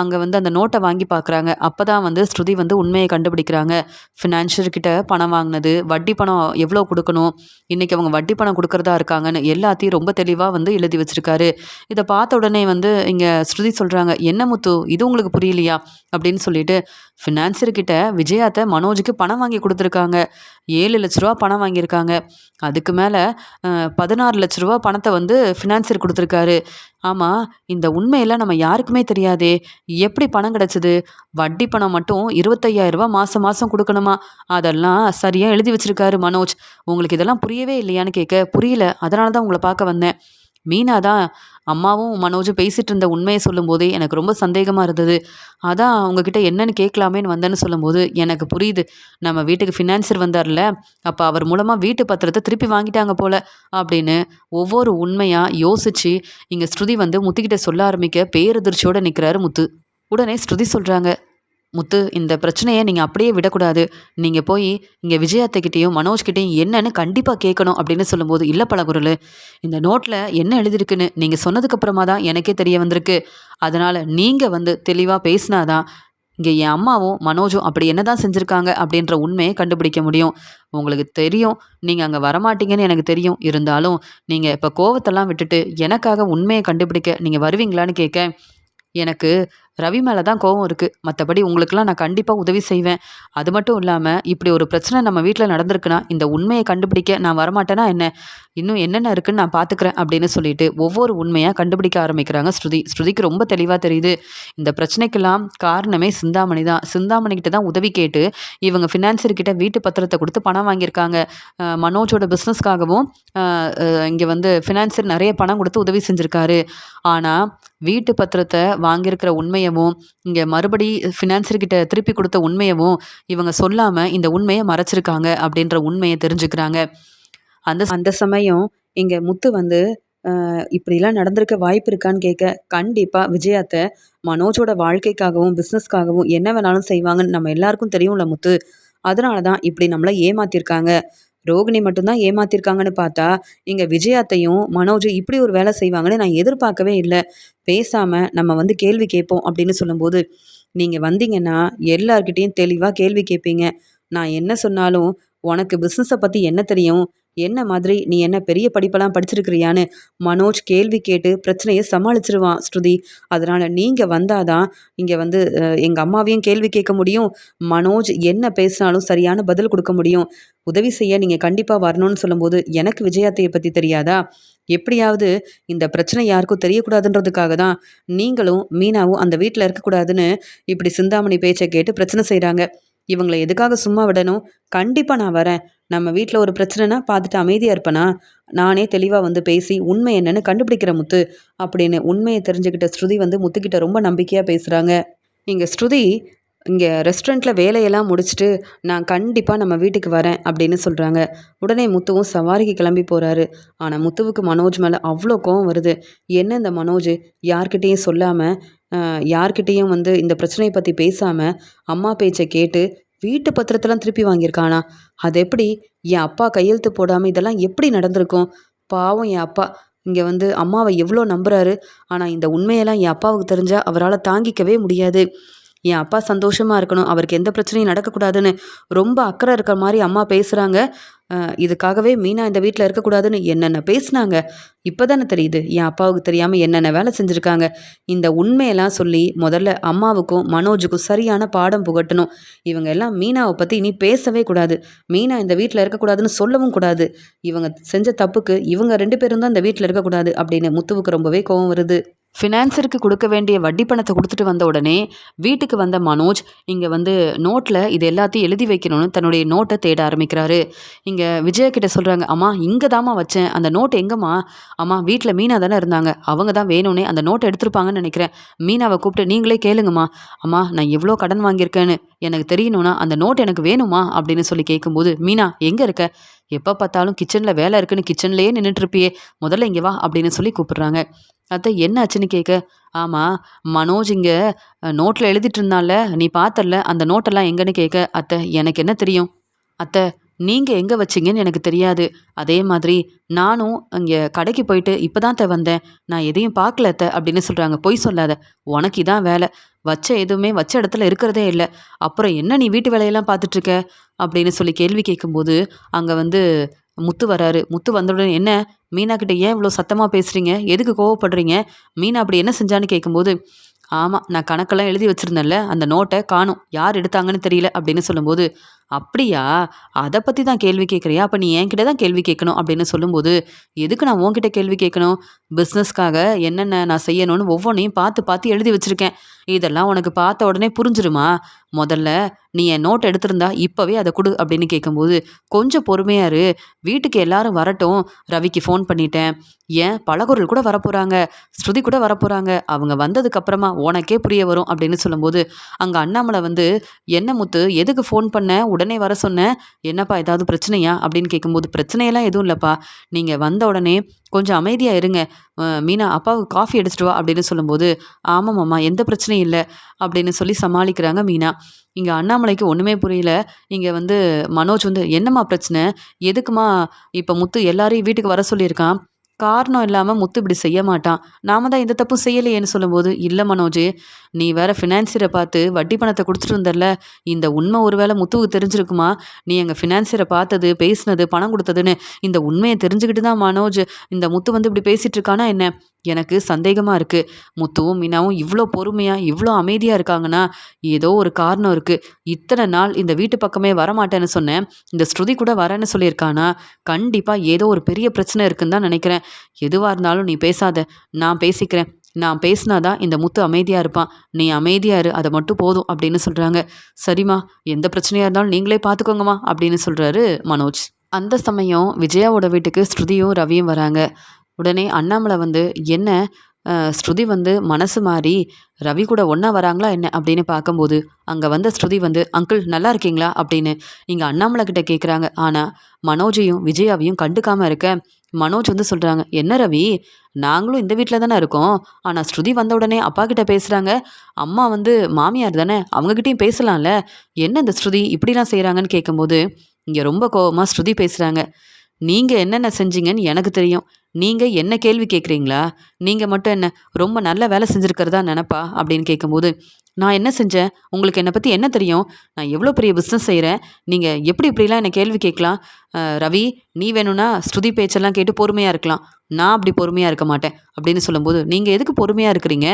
அங்கே வந்து அந்த நோட்டை வாங்கி பார்க்குறாங்க. அப்போ தான் வந்து ஸ்ருதி வந்து உண்மையை கண்டுபிடிக்கிறாங்க. ஃபினான்ஷியர்கிட்ட பணம் வாங்கினது, வட்டி பணம் எவ்வளோ கொடுக்கணும், இன்றைக்கி அவங்க வட்டி பணம் கொடுக்குறதா இருக்காங்கன்னு எல்லாத்தையும் ரொம்ப தெளிவாக வந்து எழுதி வச்சுருக்காரு. இதை பார்த்த உடனே வந்து இங்கே ஸ்ருதி சொல்கிறாங்க, என்ன முத்து, இது உங்களுக்கு புரியலையா அப்படின்னு சொல்லிட்டு, ஃபினான்சியர்கிட்ட விஜயாத்தை மனோஜுக்கு பணம் வாங்கி கொடுத்துருக்காங்க. 7 லட்ச ரூபா பணம் வாங்கியிருக்காங்க. அதுக்கு மேலே 16 லட்ச ரூபா பணத்தை வந்து ஃபினான்சியர் கொடுத்துருக்காரு. ஆமாம், இந்த உண்மையெல்லாம் நம்ம யாருக்குமே தெரியாதே, எப்படி பணம் கிடச்சிது? வட்டி பணம் மட்டும் 25,000 ரூபா மாதம் மாதம் கொடுக்கணுமா? அதெல்லாம் சரியாக எழுதி வச்சிருக்காரு மனோஜ். உங்களுக்கு இதெல்லாம் புரியவே இல்லையான்னு கேட்க, புரியல, அதனால தான் உங்களை பார்க்க வந்தேன். மீனா தான் அம்மாவும் மனோஜும் பேசிகிட்டு இருந்த உண்மையை சொல்லும்போதே எனக்கு ரொம்ப சந்தேகமாக இருந்தது. அதான் உங்ககிட்ட என்னன்னு கேட்கலாமேன்னு வந்தேன்னு சொல்லும்போது, எனக்கு புரியுது, நம்ம வீட்டுக்கு ஃபினான்சர் வந்தார்ல, அப்போ அவர் மூலமாக வீட்டு பத்திரத்தை திருப்பி வாங்கிட்டாங்க போல அப்படின்னு ஒவ்வொரு உண்மையாக யோசித்து இங்கே ஸ்ருதி வந்து முத்துக்கிட்ட சொல்ல ஆரம்பிக்க பேரதிர்ச்சியோடு நிற்கிறாரு முத்து. உடனே ஸ்ருதி சொல்கிறாங்க, முத்து, இந்த பிரச்சனையை நீங்கள் அப்படியே விடக்கூடாது. நீங்கள் போய் இங்கே விஜயாத்தைக்கிட்டேயும் மனோஜ்கிட்டையும் என்னன்னு கண்டிப்பாக கேட்கணும் அப்படின்னு சொல்லும்போது, இல்லை பழகுருள், இந்த நோட்டில் என்ன எழுதியிருக்குன்னு நீங்கள் சொன்னதுக்கப்புறமா தான் எனக்கே தெரிய வந்திருக்கு. அதனால் நீங்கள் வந்து தெளிவாக பேசினாதான் இங்கே என் அம்மாவும் மனோஜும் அப்படி என்ன தான் செஞ்சுருக்காங்க அப்படின்ற உண்மையை கண்டுபிடிக்க முடியும். உங்களுக்கு தெரியும், நீங்கள் அங்கே வரமாட்டீங்கன்னு எனக்கு தெரியும். இருந்தாலும் நீங்கள் இப்போ கோவத்தெல்லாம் விட்டுட்டு எனக்காக உண்மையை கண்டுபிடிக்க நீங்கள் வருவீங்களான்னு கேட்க, எனக்கு ரவி மேலே தான் கோவம் இருக்குது. மற்றபடி உங்களுக்கெல்லாம் நான் கண்டிப்பாக உதவி செய்வேன். அது மட்டும் இல்லாமல் இப்படி ஒரு பிரச்சனை நம்ம வீட்டில் நடந்திருக்குன்னா இந்த உண்மையை கண்டுபிடிக்க நான் வரமாட்டேனா என்ன? இன்னும் என்னென்ன இருக்குன்னு நான் பார்த்துக்கிறேன் அப்படின்னு சொல்லிட்டு ஒவ்வொரு உண்மையாக கண்டுபிடிக்க ஆரம்பிக்கிறாங்க ஸ்ருதி. ஸ்ருதிக்கு ரொம்ப தெளிவாக தெரியுது, இந்த பிரச்சனைக்கெல்லாம் காரணமே சிந்தாமணி தான். சிந்தாமணிக்கிட்ட தான் உதவி கேட்டு இவங்க ஃபினான்சியர்கிட்ட வீட்டு பத்திரத்தை கொடுத்து பணம் வாங்கியிருக்காங்க. மனோஜோட பிஸ்னஸ்க்காகவும் இங்கே வந்து ஃபினான்சியர் நிறைய பணம் கொடுத்து உதவி செஞ்சுருக்காரு. ஆனால் வீட்டு பத்திரத்தை வாங்கியிருக்கிற உண்மையவும் இங்கே மறுபடி ஃபினான்சர்கிட்ட திருப்பி கொடுத்த உண்மையவும் இவங்க சொல்லாமல் இந்த உண்மையை மறைச்சிருக்காங்க அப்படின்ற உண்மையை தெரிஞ்சுக்கிறாங்க. அந்த அந்த சமயம் இங்கே முத்து வந்து இப்படிலாம் நடந்திருக்க வாய்ப்பு இருக்கான்னு கேட்க, கண்டிப்பாக விஜயாத்தை மனோஜோட வாழ்க்கைக்காகவும் பிஸ்னஸ்க்காகவும் என்ன வேணாலும் செய்வாங்கன்னு நம்ம எல்லாருக்கும் தெரியும்ல முத்து. அதனால தான் இப்படி நம்மளை ஏமாத்திருக்காங்க. ரோகிணி மட்டும்தான் ஏமாத்திருக்காங்கன்னு பார்த்தா, இங்கே விஜயாத்தையும் மனோஜும் இப்படி ஒரு வேலை செய்வாங்கன்னு நான் எதிர்பார்க்கவே இல்லை. பேசாமல் நம்ம வந்து கேள்வி கேட்போம் அப்படின்னு சொல்லும்போது, நீங்கள் வந்தீங்கன்னா எல்லார்கிட்டேயும் தெளிவாக கேள்வி கேட்பீங்க. நான் என்ன சொன்னாலும் உனக்கு பிஸ்னஸை பற்றி என்ன தெரியும், என்ன மாதிரி நீ என்ன பெரிய படிப்பெல்லாம் படிச்சிருக்கிறியான்னு மனோஜ் கேள்வி கேட்டு பிரச்சனையை சமாளிச்சிருவான் ஸ்ருதி. அதனால் நீங்கள் வந்தாதான் இங்கே வந்து எங்கள் அம்மாவையும் கேள்வி கேட்க முடியும், மனோஜ் என்ன பேசினாலும் சரியான பதில் கொடுக்க முடியும். உதவி செய்ய நீங்கள் கண்டிப்பாக வரணும்னு சொல்லும்போது, எனக்கு விஜயாத்தையை பற்றி தெரியாதா? எப்படியாவது இந்த பிரச்சனை யாருக்கும் தெரியக்கூடாதுன்றதுக்காக தான் நீங்களும் மீனாவும் அந்த வீட்டில் இருக்கக்கூடாதுன்னு இப்படி சிந்தாமணி பேச்சை கேட்டு பிரச்சனை செய்கிறாங்க. இவங்கள எதுக்காக சும்மா விடணும்? கண்டிப்பா நான் வரேன். நம்ம வீட்ல ஒரு பிரச்சனைனா பார்த்துட்டு அமைதியா இருப்பேனா? நானே தெளிவா வந்து பேசி உண்மை என்னன்னு கண்டுபிடிக்கிறேன் முத்து அப்படின்னு உண்மைய தெரிஞ்சுக்கிட்ட ஸ்ருதி வந்து முத்துக்கிட்ட ரொம்ப நம்பிக்கையா பேசுறாங்க. இங்க ஸ்ருதி இங்க ரெஸ்டாரண்ட்ல வேலையெல்லாம் முடிச்சுட்டு, நான் கண்டிப்பா நம்ம வீட்டுக்கு வரேன் அப்படின்னு சொல்றாங்க. உடனே முத்துவும் சவாரிக்கு கிளம்பி போறாரு. ஆனா முத்துவுக்கு மனோஜ் மேல அவ்ளோ கோவம் வருது. என்ன இந்த மனோஜ் யார்கிட்டயும் சொல்லாம, யார்கிட்டயும் வந்து இந்த பிரச்சனைய பத்தி பேசாம, அம்மா பேச்ச கேட்டு வீட்டு பத்திரத்தலாம் திருப்பி வாங்கியிருக்கானா? அது எப்படி? என் அப்பா கையெழுத்து போடாம இதெல்லாம் எப்படி நடந்திருக்கும்? பாவம் என் அப்பா. இங்க வந்து அம்மாவ எவ்ளோ நம்புறாரு. ஆனா இந்த உண்மையெல்லாம் என் அப்பாவுக்கு தெரிஞ்சா அவரால தாங்கிக்கவே முடியாது. என் அப்பா சந்தோஷமா இருக்கணும். அவருக்கு எந்த பிரச்சனையும் நடக்கக்கூடாதுன்னு ரொம்ப அக்கறை இருக்கிற மாரி அம்மா பேசுறாங்க. இதுக்காகவே மீனா இந்த வீட்ல இருக்கக்கூடாதுன்னு என்னென்ன பேசுனாங்க. இப்ப தானே தெரியுது. என் அப்பாவுக்கு தெரியாம என்னென்ன வேலை செஞ்சிருக்காங்க. இந்த உண்மையெல்லாம் சொல்லி முதல்ல அம்மாவுக்கும், மனோஜுக்கும் சரியான பாடம் புகட்டணும். இவங்க எல்லாம் மீனாவ பத்தி இனி பேசவே கூடாது. மீனா இந்த வீட்ல இருக்கக்கூடாதுன்னு சொல்லவும் கூடாது. இவங்க செஞ்ச தப்புக்கு இவங்க 2 பேரும் தான் இந்த வீட்ல இருக்கக்கூடாது அப்படின்னு முத்துவுக்கு ரொம்பவே கோவம் வருது. ஃபினான்சருக்கு கொடுக்க வேண்டிய வட்டி பணத்தை குடுத்துட்டு வந்த உடனே, வீட்டுக்கு வந்த மனோஜ், இங்க வந்து நோட்ல இது எல்லாத்தையும் எழுதி வைக்கணும்னு தன்னுடைய நோட்ட தேட ஆரம்பிக்கிறாரு. இங்க விஜயா கிட்ட சொல்றாங்க, "அம்மா இங்க தாம்மா வச்சேன். அந்த நோட் எங்கம்மா?" "அம்மா வீட்ல மீனா தானே இருந்தாங்க. அவங்க தான் வேணும்னே அந்த நோட்ட எடுத்திருப்பாங்கன்னு நெனைக்கிறேன். மீனாவ கூப்பிட்டு நீங்களே கேளுங்கம்மா. அம்மா நான் எவ்ளோ கடன் வாங்கியிருக்கேன்னு எனக்கு தெரியணும்னா, அந்த நோட் எனக்கு வேணும்மா" அப்படின்னு சொல்லி கேட்கும்போது, "மீனா எங்க இருக்க? எப்ப பார்த்தாலும் கிச்சன்ல வேலை இருக்குன்னு கிச்சன்லயே நின்னுட்டு இருப்பியே. முதல்ல இங்க வா" அப்படின்னு சொல்லி கூப்பிடுறாங்க. அத்தை என்ன ஆச்சுன்னு கேட்க, ஆமா மனோஜ் இங்க நோட்ல எழுதிட்டு இருந்தான்ல, நீ பார்த்தல்ல அந்த நோட்டெல்லாம் எங்கன்னு கேட்க, அத்தை எனக்கு என்ன தெரியும்? அத்தை நீங்க எங்க வச்சீங்கன்னு எனக்கு தெரியாது. அதே மாதிரி நானும் அங்க கடைக்கு போயிட்டு இப்பதான் அத்தை வந்தேன். நான் எதையும் பார்க்கல அத்தை அப்படின்னு சொல்றாங்க. பொய் சொல்லாத. உனக்கு இதான் வேலை. வச்ச எதுவுமே வச்ச இடத்துல இருக்கிறதே இல்ல. அப்புறம் என்ன நீ வீட்டு வேலையெல்லாம் பார்த்துட்டு இருக்க? அப்படின்னு சொல்லி கேள்வி கேட்கும்போது, அங்க வந்து முத்து வராரு. முத்து வந்தவுடனே என்ன மீனா கிட்ட ஏன் இவ்வளோ சத்தமா பேசுறீங்க? எதுக்கு கோவப்படுறீங்க? மீனா அப்படி என்ன செஞ்சான்னு கேட்கும்போது, ஆமா நான் கணக்கெல்லாம் எழுதி வச்சிருந்தேன்ல, அந்த நோட்ட காணோம். யார் எடுத்தாங்கன்னு தெரியல அப்படின்னு சொல்லும்போது, அப்படியா? அத பத்தி தான் கேள்வி கேட்குறியா? அப்ப நீ என்கிட்ட தான் கேள்வி கேட்கணும் அப்படின்னு சொல்லும்போது, எதுக்கு நான் உன்கிட்ட கேள்வி கேட்கணும்? பிசினஸ்க்காக என்னென்ன நான் செய்யணும்னு ஒவ்வொன்னையும் பார்த்து பார்த்து எழுதி வச்சிருக்கேன். இதெல்லாம் உனக்கு பார்த்த உடனே புரிஞ்சிருமா? முதல்ல நீ என் நோட் எடுத்திருந்தா இப்பவே அத குடு அப்படின்னு கேட்கும்போது, கொஞ்சம் பொறுமையா இரு. வீட்டுக்கு எல்லாரும் வரட்டும். ரவிக்கு ஃபோன் பண்ணிட்டேன். ஏன் பலகுரல் கூட வரப்போறாங்க. ஸ்ருதி கூட வரப்போறாங்க. அவங்க வந்ததுக்கு அப்புறமா உனக்கே புரிய வரும் அப்படின்னு சொல்லும்போது, அங்க அண்ணாமலை வந்து, "என்ன முத்து எதுக்கு ஃபோன் பண்ண? உடனே வர சொன்ன. என்னப்பா ஏதாவது பிரச்சனையா?" அப்படின்னு கேட்கும்போது, "பிரச்சனையெல்லாம் எதுவும் இல்லப்பா. நீங்க வந்த உடனே கொஞ்சம் அமைதியா இருங்க. மீனா அப்பாவுக்கு காஃபி எடுத்துட்டு வா" அப்படின்னு சொல்லும்போது, "ஆமாமாம்மா எந்த பிரச்சனையும் இல்ல" அப்படின்னு சொல்லி சமாளிக்கிறாங்க மீனா. இங்க அண்ணாமலைக்கு ஒண்ணுமே புரியல. இங்க வந்து மனோஜ் வந்து, "என்னம்மா பிரச்சனை? எதுக்கும்மா இப்ப முத்து எல்லாரையும் வீட்டுக்கு வர சொல்லியிருக்கான்? காரணம் இல்லாம முத்து இப்படி செய்ய மாட்டான். நாம தான் எந்த தப்பும் செய்யலையேன்னு" சொல்லும்போது, "இல்ல மனோஜ், நீ வேற ஃபினான்சியர பார்த்து வட்டி பணத்த குடுத்துட்டு வந்தல்ல, இந்த உண்மை ஒருவேளை முத்துவுக்கு தெரிஞ்சிருக்குமா? நீ அங்க ஃபினான்சியர பார்த்தது, பேசினது, பணம் குடுத்ததுன்னு இந்த உண்மைய தெரிஞ்சுக்கிட்டு தான் மனோஜ் இந்த முத்து வந்து இப்படி பேசிட்டு இருக்கானா என்ன? எனக்கு சந்தேகமா இருக்கு. முத்துவும், மீனாவும் இவ்ளோ பொறுமையா, இவ்ளோ அமைதியா இருக்காங்கன்னா, ஏதோ ஒரு காரணம் இருக்கு. இத்தன நாள் இந்த வீட்டு பக்கமே வரமாட்டேன்னு சொன்னேன். இந்த ஸ்ருதி கூட வரேன்னு சொல்லியிருக்கானா, கண்டிப்பா ஏதோ ஒரு பெரிய பிரச்சனை இருக்குன்னு தான் நெனைக்கிறேன். எதுவா இருந்தாலும் நீ பேசாத. நான் பேசிக்கிறேன். நான் பேசினா தான் இந்த முத்து அமைதியா இருப்பான். நீ அமைதியா இரு. அது மட்டும் போதும்" அப்படின்னு சொல்றாங்க. "சரிம்மா, எந்த பிரச்சனையா இருந்தாலும் நீங்களே பார்த்துக்கோங்கம்மா" அப்படின்னு சொல்றாரு மனோஜ். அந்த சமயம் விஜயாவோட வீட்டுக்கு ஸ்ருதியும், ரவியும் வராங்க. உடனே அண்ணாமலை வந்து, "என்ன ஸ்ருதி வந்து மனசு மாறி ரவி கூட ஒண்ணா வராங்களா என்ன?" அப்படின்னு பார்க்கும்போது, அங்க வந்த ஸ்ருதி வந்து, "அங்கிள் நல்லா இருக்கீங்களா?" அப்படின்னு இங்க அண்ணாமலை கிட்ட கேட்குறாங்க. ஆனா மனோஜையும், விஜயாவையும் கண்டுக்காம இருக்க, மனோஜ் வந்து சொல்றாங்க, "என்ன ரவி, நாங்களும் இந்த வீட்ல தானே இருக்கோம். ஆனா ஸ்ருதி வந்த உடனே அப்பா கிட்ட பேசுறாங்க. அம்மா வந்து மாமியார் தானே, அவங்க கிட்டயும் பேசலாம்ல. என்ன இந்த ஸ்ருதி இப்படிலாம் செய்றாங்கன்னு?" கேட்கும்போது, இங்க ரொம்ப கோவமா ஸ்ருதி பேசுறாங்க. "நீங்க என்னென்ன செஞ்சீங்கன்னு எனக்கு தெரியும். நீங்க என்ன கேள்வி கேட்குறீங்களா? நீங்க மட்டும் என்ன ரொம்ப நல்ல வேலை செஞ்சிருக்கிறதா நெனப்பா?" அப்படின்னு கேட்கும்போது, "நான் என்ன செஞ்சேன்? உங்களுக்கு என்ன பத்தி என்ன தெரியும்? நான் எவ்வளோ பெரிய பிசினஸ் செய்றேன். நீங்க எப்படி இப்படிலாம் என்ன கேள்வி கேட்கலாம்? ரவி, நீ வேணும்னா ஸ்ருதி பேச்செல்லாம் கேட்டு பொறுமையா இருக்கலாம். நான் அப்படி பொறுமையா இருக்க மாட்டேன்" அப்படின்னு சொல்லும்போது, "நீங்க எதுக்கு பொறுமையா இருக்கிறீங்க?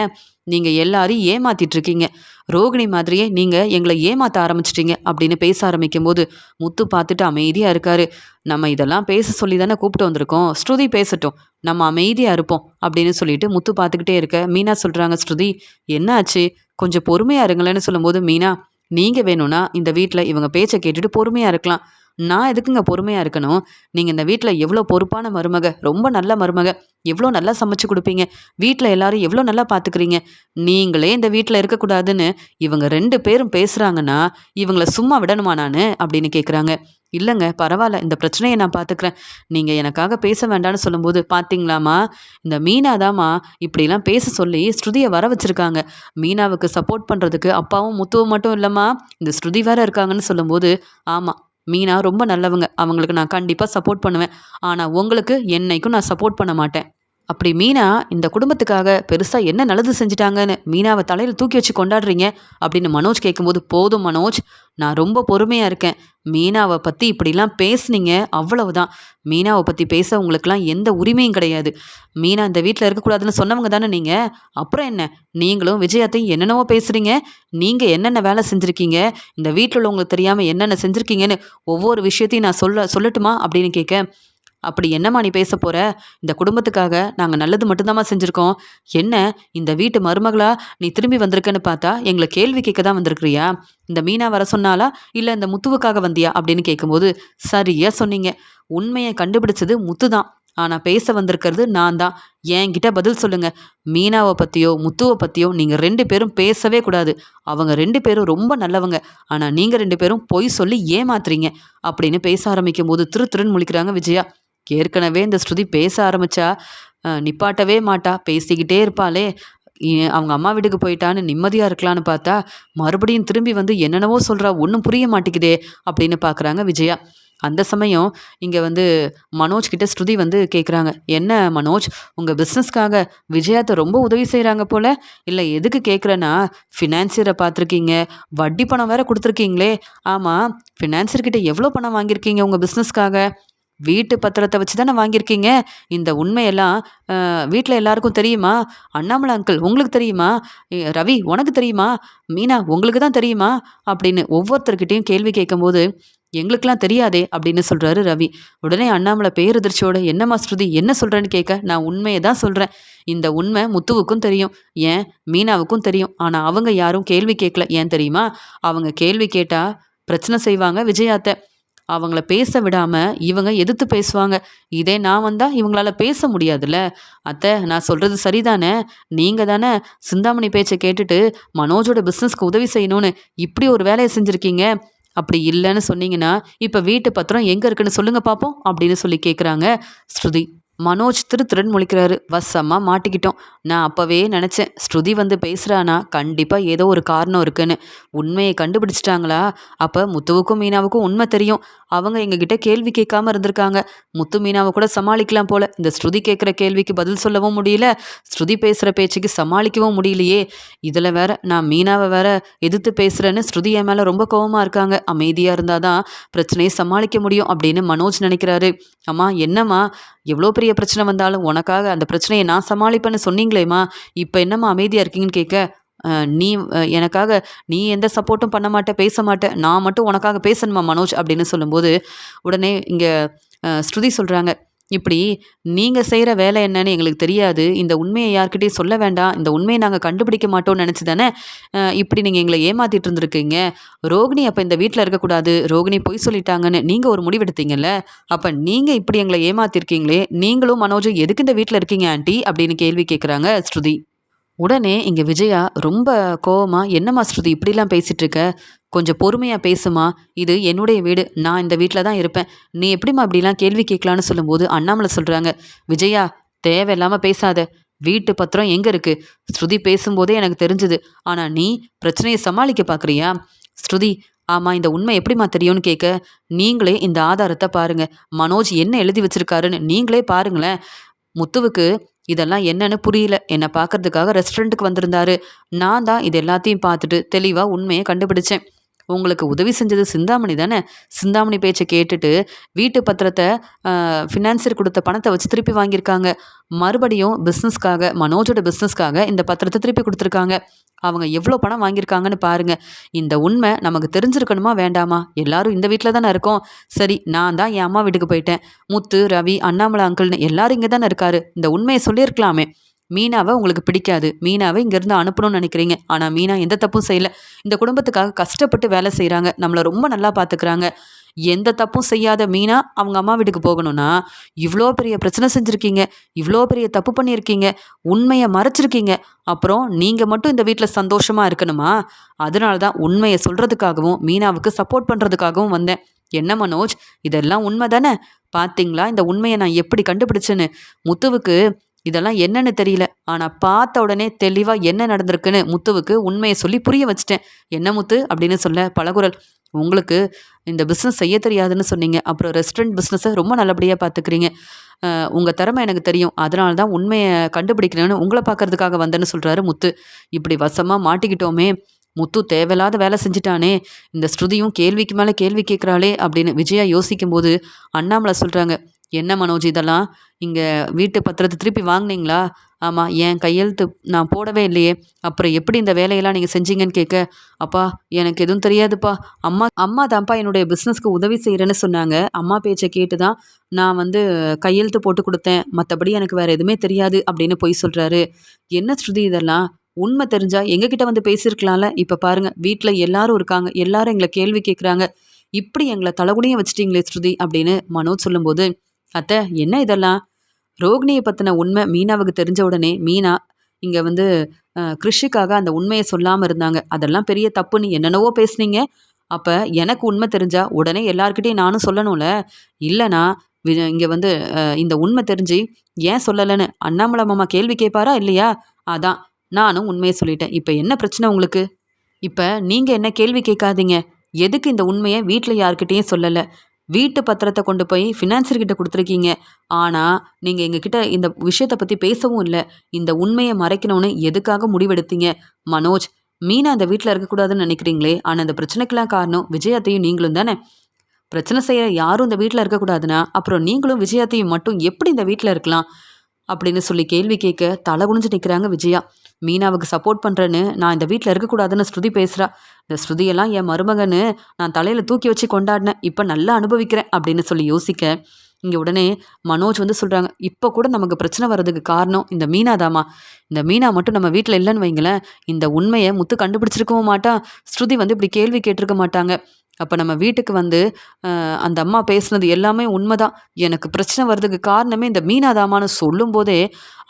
நீங்க எல்லாரையும் ஏமாத்திட்டு இருக்கீங்க. ரோகிணி மாதிரியே நீங்க எங்கள ஏமாத்த ஆரம்பிச்சுட்டீங்க" அப்படின்னு பேச ஆரம்பிக்கும்போது, முத்து பார்த்துட்டு அமைதியா இருக்காரு. "நம்ம இதெல்லாம் பேச சொல்லி தானே கூப்பிட்டு வந்திருக்கோம். ஸ்ருதி பேசட்டும். நம்ம அமைதியா இருப்போம்" அப்படின்னு சொல்லிட்டு முத்து பார்த்துக்கிட்டே இருக்க, மீனா சொல்றாங்க, "ஸ்ருதி என்ன ஆச்சு? கொஞ்சம் பொறுமையா இருங்களேன்னு" சொல்லும்போது, மீனா, நீங்கள் வேணும்னா இந்த வீட்டில் இவங்க பேச்சை கேட்டுட்டு பொறுமையாக இருக்கலாம். நான் எதுக்குங்க பொறுமையாக இருக்கணும்? நீங்கள் இந்த வீட்டில் எவ்வளோ பொறுப்பான மருமக, ரொம்ப நல்ல மருமக, எவ்வளோ நல்லா சமைச்சு கொடுப்பீங்க, வீட்டில் எல்லாரும் எவ்வளோ நல்லா பார்த்துக்கிறீங்க. நீங்களே இந்த வீட்டில் இருக்கக்கூடாதுன்னு இவங்க 2 பேரும் பேசுகிறாங்கன்னா இவங்கள சும்மா விடணுமா நான் அப்படின்னு கேட்குறாங்க. இல்லைங்க, பரவாயில்ல, இந்த பிரச்சனையை நான் பார்த்துக்கிறேன். நீங்கள் எனக்காக பேச வேண்டாம்னு சொல்லும்போது பார்த்தீங்களாம்மா, இந்த மீனா தாம்மா இப்படிலாம் பேச சொல்லி ஸ்ருதியை வர வச்சுருக்காங்க. மீனாவுக்கு சப்போர்ட் பண்ணுறதுக்கு அப்பாவும் முத்துவும் மட்டும் இல்லைம்மா, இந்த ஸ்ருதி வேற இருக்காங்கன்னு சொல்லும்போது, ஆமாம், மீனா ரொம்ப நல்லவங்க, அவங்களுக்கு நான் கண்டிப்பாக சப்போர்ட் பண்ணுவேன். ஆனால் உங்களுக்கு என்னைக்கும் நான் சப்போர்ட் பண்ண மாட்டேன். அப்படி மீனா இந்த குடும்பத்துக்காக பெருசாக என்ன நல்லது செஞ்சுட்டாங்கன்னு மீனாவை தலையில் தூக்கி வச்சு கொண்டாடுறீங்க அப்படின்னு மனோஜ் கேட்கும்போது, போதும் மனோஜ், நான் ரொம்ப பொறுமையாக இருக்கேன். மீனாவை பற்றி இப்படிலாம் பேசுனீங்க, அவ்வளவுதான். மீனாவை பற்றி பேச உங்களுக்கெல்லாம் எந்த உரிமையும் கிடையாது. மீனா இந்த வீட்டில் இருக்கக்கூடாதுன்னு சொன்னவங்க தானே நீங்கள். அப்புறம் என்ன, நீங்களும் விஜயத்தையும் என்னென்னவோ பேசுகிறீங்க. நீங்கள் என்னென்ன வேலை செஞ்சுருக்கீங்க, இந்த வீட்டில் உள்ளவங்களுக்கு தெரியாமல் என்னென்ன செஞ்சுருக்கீங்கன்னு ஒவ்வொரு விஷயத்தையும் நான் சொல்லட்டுமா அப்படின்னு கேட்க, அப்படி என்னம்மா நீ பேச போற? இந்த குடும்பத்துக்காக நாங்கள் நல்லது மட்டும்தாம்மா செஞ்சுருக்கோம். என்ன, இந்த வீட்டு மருமகளா நீ திரும்பி வந்திருக்கன்னு பார்த்தா எங்களை கேள்வி கேட்க தான் வந்திருக்கிறியா? இந்த மீனா வர சொன்னாலா, இல்லை இந்த முத்துவுக்காக வந்தியா அப்படின்னு கேட்கும்போது, சரியா சொன்னீங்க. உண்மையை கண்டுபிடிச்சது முத்து தான். ஆனால் பேச வந்திருக்கிறது நான் தான். என்கிட்ட பதில் சொல்லுங்க. மீனாவை பற்றியோ முத்துவை பற்றியோ நீங்கள் 2 பேரும் பேசவே கூடாது. அவங்க 2 பேரும் ரொம்ப நல்லவங்க. ஆனால் நீங்கள் 2 பேரும் பொய் சொல்லி ஏமாத்துறீங்க அப்படின்னு பேச ஆரம்பிக்கும் போது திரு திருன்னு முழிக்கிறாங்க விஜயா. ஏற்கனவே இந்த ஸ்ருதி பேச ஆரம்பிச்சா நிப்பாட்டவே மாட்டா, பேசிக்கிட்டே இருப்பாளே. அவங்க அம்மா வீட்டுக்கு போயிட்டான்னு நிம்மதியாக இருக்கலான்னு பார்த்தா மறுபடியும் திரும்பி வந்து என்னென்னவோ சொல்கிறா, ஒன்றும் புரிய மாட்டேங்குதே அப்படின்னு பார்க்குறாங்க விஜயா. அந்த சமயம் இங்கே வந்து மனோஜ் கிட்ட ஸ்ருதி வந்து கேட்குறாங்க, என்ன மனோஜ், உங்கள் பிஸ்னஸ்க்காக விஜயாத்தை ரொம்ப உதவி செய்கிறாங்க போல். இல்லை, எதுக்கு கேட்குறேன்னா, ஃபினான்சியரை பார்த்துருக்கீங்க, வட்டி பணம் வேற கொடுத்துருக்கீங்களே. ஆமாம், ஃபினான்சியர்கிட்ட எவ்வளோ பணம் வாங்கியிருக்கீங்க உங்கள் பிஸ்னஸ்க்காக? வீட்டு பத்திரத்தை வச்சு தானே வாங்கியிருக்கீங்க. இந்த உண்மையெல்லாம் வீட்டில் எல்லாருக்கும் தெரியுமா? அண்ணாமலை அங்கிள் உங்களுக்கு தெரியுமா? ரவி உனக்கு தெரியுமா? மீனா உங்களுக்கு தான் தெரியுமா? அப்படின்னு ஒவ்வொருத்தர்கிட்டையும் கேள்வி கேட்கும்போது, எங்களுக்கெல்லாம் தெரியாதே அப்படின்னு சொல்கிறாரு ரவி. உடனே அண்ணாமலை பேரதிர்ச்சியோட, என்னம்மா ஸ்ருதி என்ன சொல்கிறேன்னு கேட்க, நான் உண்மையை தான் சொல்கிறேன். இந்த உண்மை முத்துவுக்கும் தெரியும், ஏன் மீனாவுக்கும் தெரியும். ஆனால் அவங்க யாரும் கேள்வி கேட்கல. ஏன் தெரியுமா? அவங்க கேள்வி கேட்டால் பிரச்சனை செய்வாங்க விஜயாத்தை. அவங்கள பேச விடாம இவங்க எதிர்த்து பேசுவாங்க. இதே நான் வந்தா இவங்களால பேச முடியாதுல்ல. அத்தை, நான் சொல்றது சரிதானே? நீங்க தானே சிந்தாமணி பேச்சை கேட்டுட்டு மனோஜோட பிஸ்னஸ்க்கு உதவி செய்யணும்னு இப்படி ஒரு வேலையை செஞ்சுருக்கீங்க. அப்படி இல்லைன்னு சொன்னீங்கன்னா இப்போ வீட்டு பத்திரம் எங்கே இருக்குன்னு சொல்லுங்க பார்ப்போம் அப்படின்னு சொல்லி கேட்குறாங்க ஸ்ருதி. மனோஜ் திருன்னு முழிக்கிறாரு. வசமாக மாட்டிக்கிட்டோம். நான் அப்போவே நினச்சேன், ஸ்ருதி வந்து பேசுகிறானா கண்டிப்பாக ஏதோ ஒரு காரணம் இருக்குன்னு. உண்மையை கண்டுபிடிச்சிட்டாங்களா? அப்போ முத்துவுக்கும் மீனாவுக்கும் உண்மை தெரியும். அவங்க எங்ககிட்ட கேள்வி கேட்காம இருந்திருக்காங்க. முத்து மீனாவை கூட சமாளிக்கலாம் போல. இந்த ஸ்ருதி கேட்குற கேள்விக்கு பதில் சொல்லவும் முடியல, ஸ்ருதி பேசுகிற பேச்சுக்கு சமாளிக்கவும் முடியலையே. இதில் வேற நான் மீனாவை வேற எதிர்த்து பேசுகிறேன்னு ஸ்ருதி என் மேலே ரொம்ப கோவமாக இருக்காங்க. அமைதியாக இருந்தால் தான் பிரச்சனையை சமாளிக்க முடியும் அப்படின்னு மனோஜ் நினைக்கிறாரு. அம்மா என்னம்மா, எவ்வளோ பெரிய பிரச்சனை வந்தாலும் உனக்காக அந்த பிரச்சனையை நான் சமாளிப்பேன்னு சொன்னீங்களேம்மா, இப்போ என்னம்மா அமைதியாக இருக்கீங்கன்னு கேட்க, நீ எனக்காக நீ எந்த சப்போர்ட்டும் பண்ண மாட்டே, பேச மாட்டேன், நான் மட்டும் உனக்காக பேசணுமா மனோஜ் அப்படின்னு சொல்லும்போது, உடனே இங்கே ஸ்ருதி சொல்கிறாங்க, இப்படி நீங்கள் செய்கிற வேலை என்னன்னு எங்களுக்கு தெரியாது, இந்த உண்மையை யார்கிட்டையும் சொல்ல வேண்டாம், இந்த உண்மையை நாங்கள் கண்டுபிடிக்க மாட்டோம்னு நினச்சி தானே இப்படி நீங்கள் எங்களை ஏமாற்றிட்டு இருந்திருக்கீங்க. ரோகிணி அப்போ இந்த வீட்டில் இருக்கக்கூடாது, ரோகிணி பொய் சொல்லிட்டாங்கன்னு நீங்கள் ஒரு முடிவெடுத்தீங்கல்ல, அப்போ நீங்கள் இப்படி எங்களை ஏமாற்றிருக்கீங்களே, நீங்களும் மனோஜும் எதுக்கு இந்த வீட்டில் இருக்கீங்க ஆண்டி அப்படின்னு கேள்வி கேட்குறாங்க ஸ்ருதி. உடனே இங்கே விஜயா ரொம்ப கோவமா, என்னம்மா ஸ்ருதி இப்படிலாம் பேசிகிட்டு இருக்க, கொஞ்சம் பொறுமையாக பேசுமா, இது என்னுடைய வீடு, நான் இந்த வீட்டில் தான் இருப்பேன், நீ எப்படிம்மா இப்படிலாம் கேள்வி கேட்கலான்னு சொல்லும்போது அண்ணாமலை சொல்கிறாங்க, விஜயா தேவையில்லாமல் பேசாத, வீட்டு பத்திரம் எங்கே இருக்குது? ஸ்ருதி பேசும்போதே எனக்கு தெரிஞ்சுது, ஆனால் நீ பிரச்சனையை சமாளிக்க பார்க்குறியா? ஸ்ருதி, ஆமாம், இந்த உண்மை எப்படிம்மா தெரியும்னு கேட்க, நீங்களே இந்த ஆதாரத்தை பாருங்கள், மனோஜ் என்ன எழுதி வச்சிருக்காருன்னு நீங்களே பாருங்களேன். முத்துவுக்கு இதெல்லாம் என்னன்னு புரியல, என்னை பார்க்கறதுக்காக ரெஸ்டாரண்ட்டுக்கு வந்திருந்தாரு. நான் தான் இது எல்லாத்தையும் பார்த்துட்டு தெளிவாக உண்மையை கண்டுபிடிச்சேன். உங்களுக்கு உதவி செஞ்சது சிந்தாமணி தானே? சிந்தாமணி பேச்சை கேட்டுட்டு வீட்டு பத்திரத்தை ஃபினான்சியர் கொடுத்த பணத்தை வச்சு திருப்பி வாங்கியிருக்காங்க. மறுபடியும் பிஸ்னஸ்க்காக, மனோஜோட பிஸ்னஸ்க்காக இந்த பத்திரத்தை திருப்பி கொடுத்துருக்காங்க. அவங்க எவ்வளோ பணம் வாங்கியிருக்காங்கன்னு பாருங்கள். இந்த உண்மை நமக்கு தெரிஞ்சிருக்கணுமா வேண்டாமா? எல்லாரும் இந்த வீட்டில் தானே இருக்கோம். சரி, நான் தான் என் அம்மா வீட்டுக்கு போயிட்டேன். முத்து, ரவி, அண்ணாமலை அங்கிள்னு எல்லாரும் இங்கே தானே இருக்காரு. இந்த உண்மையை சொல்லியிருக்கலாமே. மீனாவை உங்களுக்கு பிடிக்காது, மீனாவை இங்கேருந்து அனுப்பணும்னு நினைக்கிறீங்க. ஆனால் மீனா எந்த தப்பும் செய்யலை. இந்த குடும்பத்துக்காக கஷ்டப்பட்டு வேலை செய்கிறாங்க, நம்மளை ரொம்ப நல்லா பார்த்துக்கிறாங்க. எந்த தப்பும் செய்யாத மீனா அவங்க அம்மா வீட்டுக்கு போகணும்னா இவ்வளோ பெரிய பிரச்சனை செஞ்சுருக்கீங்க, இவ்வளோ பெரிய தப்பு பண்ணியிருக்கீங்க, உண்மையை மறைச்சிருக்கீங்க. அப்புறம் நீங்கள் மட்டும் இந்த வீட்டில் சந்தோஷமாக இருக்கணுமா? அதனால தான் உண்மையை சொல்கிறதுக்காகவும் மீனாவுக்கு சப்போர்ட் பண்ணுறதுக்காகவும் வந்தேன். என்ன மனோஜ், இதெல்லாம் உண்மை தானே? பார்த்தீங்களா இந்த உண்மையை நான் எப்படி கண்டுபிடிச்சேன்னு? முத்துவுக்கு இதெல்லாம் என்னன்னு தெரியல, ஆனால் பார்த்த உடனே தெளிவாக என்ன நடந்திருக்குன்னு முத்துவுக்கு உண்மையை சொல்லி புரிய வச்சிட்டேன். என்ன முத்து அப்படின்னு சொல்ல பலகுரல், உங்களுக்கு இந்த பிஸ்னஸ் செய்ய தெரியாதுன்னு சொன்னீங்க, அப்புறம் ரெஸ்டாரண்ட் பிஸ்னஸை ரொம்ப நல்லபடியாக பார்த்துக்கிறீங்க. உங்கள் திறமை எனக்கு தெரியும், அதனால தான் உண்மையை கண்டுபிடிக்கணும்னு உங்களை பார்க்கறதுக்காக வந்தேன்னு சொல்கிறாரு முத்து. இப்படி வசமாக மாட்டிக்கிட்டோமே, முத்து தேவையில்லாத வேலை செஞ்சிட்டானே, இந்த ஸ்ருதியும் கேள்விக்கு மேலே கேள்வி கேட்குறாளே அப்படின்னு விஜயா யோசிக்கும்போது அண்ணாமலை சொல்கிறாங்க, என்ன மனோஜ் இதெல்லாம்? இங்கே வீட்டு பத்திரத்தை திருப்பி வாங்கினீங்களா? ஆமாம், என் கையெழுத்து நான் போடவே இல்லையே, அப்புறம் எப்படி இந்த வேலையெல்லாம் நீங்கள் செஞ்சீங்கன்னு கேட்க, அப்பா எனக்கு எதுவும் தெரியாதுப்பா, அம்மா அம்மா தான்ப்பா என்னுடைய பிஸ்னஸ்க்கு உதவி செய்கிறேன்னு சொன்னாங்க, அம்மா பேச்சை கேட்டு தான் நான் வந்து கையெழுத்து போட்டு கொடுத்தேன், மற்றபடி எனக்கு வேறு எதுவுமே தெரியாது அப்படின்னு பொய் சொல்கிறாரு. என்ன ஸ்ருதி இதெல்லாம்? உண்மை தெரிஞ்சா எங்ககிட்ட வந்து பேசியிருக்கலாம்ல. இப்போ பாருங்க, வீட்டில் எல்லாரும் இருக்காங்க, எல்லாரும் எங்களை கேள்வி கேட்குறாங்க, இப்படி எங்களை தலகுனிய வச்சிட்டீங்களே ஸ்ருதி அப்படின்னு மனோஜ் சொல்லும்போது, அத்தை என்ன இதெல்லாம்? ரோகிணியை பற்றின உண்மை மீனாவுக்கு தெரிஞ்ச உடனே மீனா இங்கே வந்து கிருஷிக்காக அந்த உண்மையை சொல்லாமல் இருந்தாங்க. அதெல்லாம் பெரிய தப்புன்னு என்னென்னவோ பேசுனீங்க. அப்போ எனக்கு உண்மை தெரிஞ்சா உடனே எல்லாருக்கிட்டையும் நானும் சொல்லணும்ல. இல்லைனா இங்கே வந்து இந்த உண்மை தெரிஞ்சு ஏன் சொல்லலைன்னு அண்ணாமலை மாமா கேள்வி கேட்பாரா இல்லையா? அதான் நானும் உண்மையை சொல்லிட்டேன். இப்போ என்ன பிரச்சனை உங்களுக்கு? இப்போ நீங்கள் என்ன கேள்வி கேட்காதீங்க. எதுக்கு இந்த உண்மையை வீட்டில் யார்கிட்டேயும் சொல்லலை? வீட்டு பத்திரத்தை கொண்டு போய் ஃபினான்சர்கிட்ட கொடுத்துருக்கீங்க. ஆனால் நீங்கள் எங்ககிட்ட இந்த விஷயத்தை பற்றி பேசவும் இல்லை. இந்த உண்மையை மறைக்கணும்னு எதுக்காக முடிவெடுத்தீங்க? மனோஜ், மீனா அந்த வீட்டில் இருக்கக்கூடாதுன்னு நினைக்கிறீங்களே, ஆனால் அந்த பிரச்சனைக்கெல்லாம் காரணம் விஜயாத்தையும் நீங்களும் தானே? பிரச்சனை செய்கிற யாரும் இந்த வீட்டில் இருக்கக்கூடாதுன்னா அப்புறம் நீங்களும் விஜயாத்தையும் மட்டும் எப்படி இந்த வீட்டில் இருக்கலாம் அப்படின்னு சொல்லி கேள்வி கேட்க தலை குனிஞ்சு நிற்கிறாங்க விஜயா. மீனாவுக்கு சப்போர்ட் பண்ணுறேன்னு நான் இந்த வீட்டில் இருக்கக்கூடாதுன்னு ஸ்ருதி பேசுகிறா. இந்த ஸ்ருதியெல்லாம் என் மருமகன்னு நான் தலையில் தூக்கி வச்சு கொண்டாடினேன், இப்போ நல்லா அனுபவிக்கிறேன் அப்படின்னு சொல்லி யோசிக்க, இங்கே உடனே மனோஜ் வந்து சொல்கிறாங்க, இப்போ கூட நமக்கு பிரச்சனை வர்றதுக்கு காரணம் இந்த மீனா தாமா. இந்த மீனா மட்டும் நம்ம வீட்டில் இல்லைன்னு வைங்களேன், இந்த உண்மையை முத்து கண்டுபிடிச்சிருக்கவும் மாட்டான், ஸ்ருதி வந்து இப்படி கேள்வி கேட்டிருக்க மாட்டாங்க. அப்போ நம்ம வீட்டுக்கு வந்து அந்த அம்மா பேசுனது எல்லாமே உண்மைதான், எனக்கு பிரச்சனை வர்றதுக்கு காரணமே இந்த மீனாதாமான்னு சொல்லும்போதே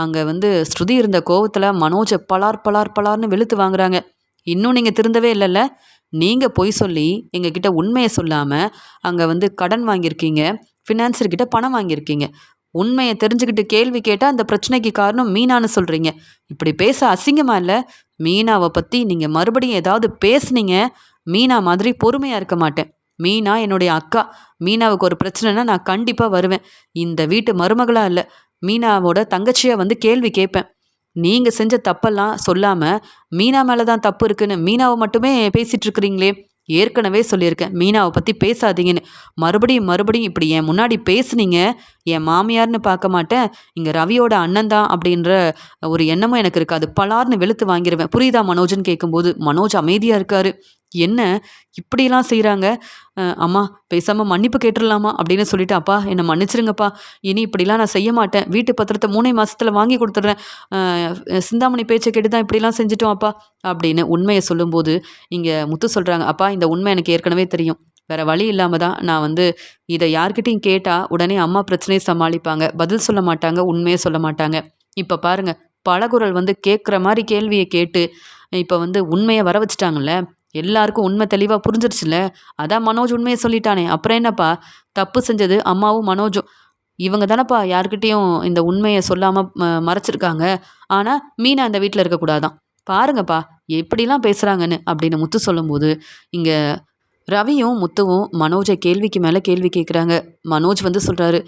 அங்கே வந்து ஸ்ருதி இருந்த கோவத்தில் மனோஜை பலார் பலார் பலார்னு வெளுத்து வாங்குறாங்க. இன்னும் நீங்கள் திருந்தவே இல்லைல்ல? நீங்கள் பொய் சொல்லி எங்ககிட்ட உண்மையை சொல்லாமல் அங்கே வந்து கடன் வாங்கியிருக்கீங்க, ஃபினான்சர்கிட்ட பணம் வாங்கியிருக்கீங்க. உண்மையை தெரிஞ்சுக்கிட்டு கேள்வி கேட்டால் அந்த பிரச்சனைக்கு காரணம் மீனான்னு சொல்கிறீங்க. இப்படி பேச அசிங்கமாக இல்லை? மீனாவை பற்றி நீங்கள் மறுபடியும் ஏதாவது பேசுனீங்க, மீனா மாதிரி பொறுமையாக இருக்க மாட்டேன். மீனா என்னுடைய அக்கா. மீனாவுக்கு ஒரு பிரச்சனைனா நான் கண்டிப்பாக வருவேன். இந்த வீட்டு மருமகளாக இல்லை, மீனாவோட தங்கச்சியாக வந்து கேள்வி கேட்பேன். நீங்கள் செஞ்ச தப்பெல்லாம் சொல்லாமல் மீனா மேலே தான் தப்பு இருக்குன்னு மீனாவை மட்டுமே பேசிகிட்டு இருக்கிறீங்களே. ஏற்கனவே சொல்லியிருக்கேன், மீனாவை பற்றி பேசாதீங்கன்னு. மறுபடியும் மறுபடியும் இப்படி என் முன்னாடி பேசுனீங்க, என் மாமியார்னு பார்க்க மாட்டேன், இங்கே ரவியோட அண்ணன் தான் அப்படின்ற ஒரு எண்ணமும் எனக்கு இருக்காது, பலார்னு வெளுத்து வாங்கிடுவேன். புரியுதா மனோஜ்னு கேட்கும்போது மனோஜ் அமைதியாக இருக்காரு. என்ன இப்படிலாம் செய்கிறாங்க? அம்மா பேசாமல் மன்னிப்பு கேட்டுடலாமா அப்படின்னு சொல்லிட்டு, அப்பா என்னை மன்னிச்சிருங்கப்பா, இனி இப்படிலாம் நான் செய்ய மாட்டேன், வீட்டு பத்திரத்தை 3 மாதத்தில் வாங்கி கொடுத்துட்றேன், சிந்தாமணி பேச்சை கேட்டு தான் இப்படிலாம் செஞ்சிட்டோம் அப்பா அப்படின்னு உண்மையை சொல்லும்போது இங்கே முத்து சொல்கிறாங்க, அப்பா இந்த உண்மை எனக்கு ஏற்கனவே தெரியும், வேறு வழி இல்லாமல் தான் நான் வந்து இதை யார்கிட்டையும் கேட்டால் உடனே அம்மா பிரச்சனையை சமாளிப்பாங்க, பதில் சொல்ல மாட்டாங்க, உண்மையை சொல்ல மாட்டாங்க. இப்போ பாருங்கள், பலகுரல் வந்து கேட்குற மாதிரி கேள்வியை கேட்டு இப்போ வந்து உண்மையை வர வச்சுட்டாங்கல்ல, எல்லாருக்கும் உண்மை தெளிவாக புரிஞ்சிருச்சுல. அதான் மனோஜ் உண்மையை சொல்லிட்டானே, அப்புறம் என்னப்பா? தப்பு செஞ்சது அம்மாவும் மனோஜும். இவங்க தானப்பா யார்கிட்டேயும் இந்த உண்மையை சொல்லாமல் மறைச்சிருக்காங்க. ஆனால் மீனா அந்த வீட்டில் இருக்கக்கூடாதான். பாருங்கப்பா எப்படிலாம் பேசுகிறாங்கன்னு அப்படின்னு முத்து சொல்லும்போது இங்கே ரவியும் முத்துவும் மனோஜை கேள்விக்கு மேலே கேள்வி கேட்குறாங்க. மனோஜ் வந்து சொல்கிறாரு,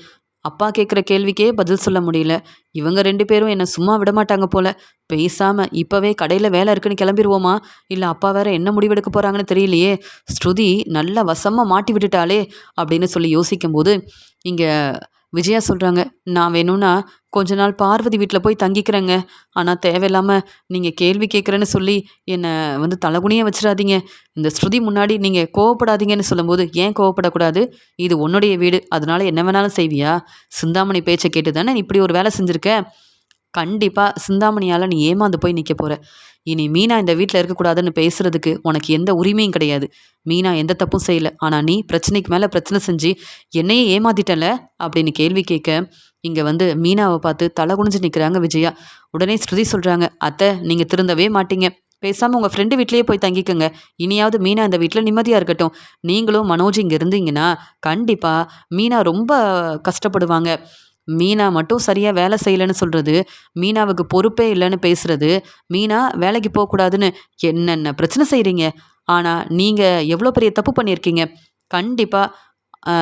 அப்பா கேட்குற கேள்விக்கே பதில் சொல்ல முடியல, இவங்க 2 பேரும் என்னை சும்மா விட மாட்டாங்க போல, பேசாமல் இப்போவே கடையில் வேலை இருக்குன்னு கிளம்பிடுவோமா? இல்லை அப்பா வேற என்ன முடிவெடுக்க போகிறாங்கன்னு தெரியலையே, ஸ்ருதி நல்லா வசமாக மாட்டி விட்டுட்டாளே அப்படின்னு சொல்லி யோசிக்கும்போது இங்கே விஜயா சொல்கிறாங்க, நான் வேணும்னா கொஞ்ச நாள் பார்வதி வீட்டில் போய் தங்கிக்கிறேங்க, ஆனால் தேவையில்லாமல் நீங்கள் கேள்வி கேட்குறேன்னு சொல்லி என்னை வந்து தலகுனிய வச்சிடாதீங்க, இந்த ஸ்ருதி முன்னாடி நீங்கள் கோவப்படாதீங்கன்னு சொல்லும்போது, ஏன் கோவப்படக்கூடாது? இது உன்னுடைய வீடு, அதனால என்ன வேணாலும் செய்வியா? சிந்தாமணி பேச்சை கேட்டு தானே இப்படி ஒரு வேலை செஞ்சுருக்க, கண்டிப்பா சிந்தாமணியால நீ ஏமாந்து போய் நிக்க போற. இனி மீனா இந்த வீட்ல இருக்கக்கூடாதுன்னு பேசுறதுக்கு உனக்கு எந்த உரிமையும் கிடையாது. மீனா எந்த தப்பும் செய்யல. ஆனா நீ பிரச்சனைக்கு மேல பிரச்சனை செஞ்சு என்னையே ஏமாத்திட்டல்ல அப்படின்னு கேள்வி கேட்க, இங்க வந்து மீனாவ பார்த்து தலை குனிஞ்சு நிக்கிறாங்க விஜயா. உடனே ஸ்ருதி சொல்றாங்க, "அத்தை நீங்க திருந்தவே மாட்டீங்க. பேசாம உங்க ஃப்ரெண்டு வீட்லயே போய் தங்கிக்கங்க. இனியாவது மீனா இந்த வீட்ல நிம்மதியா இருக்கட்டும். நீங்களும் மனோஜ் இங்க இருந்தீங்கன்னா, கண்டிப்பா மீனா ரொம்ப கஷ்டப்படுவாங்க." மீனா மட்டும் சரியா வேலை செய்யலன்னு சொல்றது, மீனாவுக்கு பொறுப்பே இல்லன்னு பேசுறது, மீனா வேலைக்கு போக்கூடாதுன்னு என்னென்ன பிரச்சனை செய்றீங்க. ஆனா, நீங்க எவ்வளோ பெரிய தப்பு பண்ணியிருக்கீங்க. கண்டிப்பா அ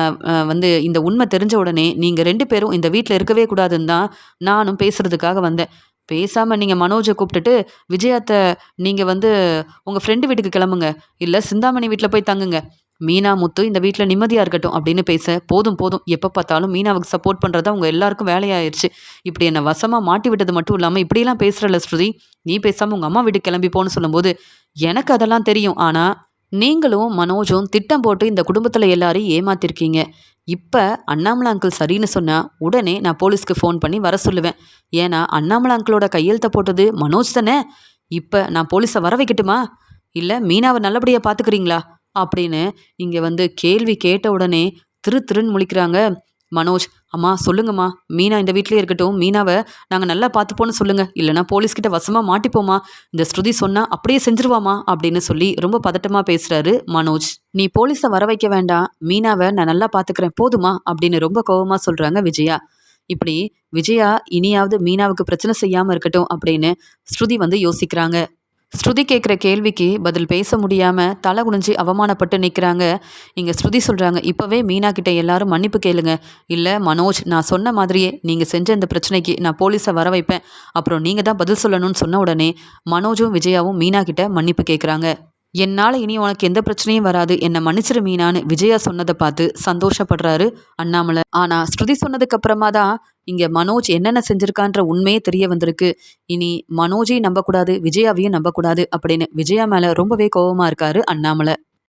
வந்து இந்த உண்மை தெரிஞ்ச உடனே, நீங்க 2 பேரும் இந்த வீட்ல இருக்கவே கூடாதுன்னு தான் நானும் பேசுறதுக்காக வந்தேன். பேசாம நீங்க மனோஜ கூப்ட்டுட்டு, விஜயாத்த நீங்க வந்து உங்க ஃப்ரெண்டு வீட்டுக்கு கிளம்புங்க. இல்ல சிந்தாமணி வீட்ல போய் தங்குங்க. மீனா, முத்து இந்த வீட்ல நிம்மதியா இருக்கட்டும் அப்படின்னு பேச, போதும் போதும் எப்ப பார்த்தாலும் மீனாவுக்கு சப்போர்ட் பண்றது தான் உங்க எல்லாருக்கும் வேலையாயிருச்சு. இப்படி என்ன வசமா மாட்டி விட்டது மட்டும் இல்லாம, இப்படியெல்லாம் பேசுறல்ல ஸ்ருதி. நீ பேசாம உங்க அம்மா வீட்டுக்கு கிளம்பி போன்னு சொல்லும்போது, எனக்கு அதெல்லாம் தெரியும். ஆனா, நீங்களும் மனோஜும் திட்டம் போட்டு இந்த குடும்பத்துல எல்லாரையும் ஏமாத்திருக்கீங்க. இப்ப அண்ணாமலை அங்கிள் சரின்னு சொன்னா, உடனே நான் போலீஸ்க்கு ஃபோன் பண்ணி வர சொல்லுவேன். ஏன்னா, அண்ணாமலை அங்கிளோட கையெழுத்த போட்டது மனோஜ் தானே! இப்ப நான் போலீஸ வர வைக்கட்டுமா? இல்ல மீனாவ நல்லபடியா பார்த்துக்கிறீங்களா? அப்படின்னு இங்க வந்து கேள்வி கேட்ட உடனே திரு திருன்னு முழிக்கிறாங்க மனோஜ். "அம்மா சொல்லுங்கம்மா. மீனா இந்த வீட்லயே இருக்கட்டும். மீனாவ நாங்க நல்லா பார்த்துப்போம்னு சொல்லுங்க. இல்லன்னா போலீஸ்கிட்ட வசமா மாட்டிப்போம்மா. இந்த ஸ்ருதி சொன்னா அப்படியே செஞ்சுருவாம்மா" அப்படின்னு சொல்லி ரொம்ப பதட்டமா பேசுறாரு மனோஜ். "நீ போலீஸ வர வைக்க வேண்டாம். மீனாவ நான் நல்லா பார்த்துக்கிறேன் போதுமா?" அப்படின்னு ரொம்ப கோவமா சொல்றாங்க விஜயா. இப்படி விஜயா இனியாவது மீனாவுக்கு பிரச்சனை செய்யாம இருக்கட்டும் அப்படின்னு ஸ்ருதி வந்து யோசிக்கிறாங்க. ஸ்ருதி கேட்குற கேள்விக்கு பதில் பேச முடியாம தலை குனிஞ்சு அவமானப்பட்டு நிற்கிறாங்க. இங்க ஸ்ருதி சொல்றாங்க, "இப்பவே மீனா கிட்ட எல்லாரும் மன்னிப்பு கேளுங்க. இல்ல மனோஜ் நான் சொன்ன மாதிரியே நீங்க செஞ்ச இந்த பிரச்சனைக்கு நான் போலீஸ வர வைப்பேன். அப்புறம் நீங்க தான் பதில் சொல்லணும்னு" சொன்ன உடனே மனோஜும் விஜயாவும் மீனா கிட்ட மன்னிப்பு கேட்குறாங்க. "என்னால இனி உனக்கு எந்த பிரச்சனையும் வராது. என்ன மன்னிச்சிரு மீனான்னு" விஜயா சொன்னத பார்த்து சந்தோஷப்படுறாரு அண்ணாமலை. ஆனா ஸ்ருதி சொன்னதுக்கு அப்புறமா தான் இங்க மனோஜ் என்னென்ன செஞ்சிருக்கான்ற உண்மையே தெரிய வந்திருக்கு. இனி மனோஜையும் நம்பக்கூடாது, விஜயாவையும் நம்பக்கூடாது அப்படின்னு விஜயா மேல ரொம்பவே கோவமா இருக்காரு அண்ணாமலை.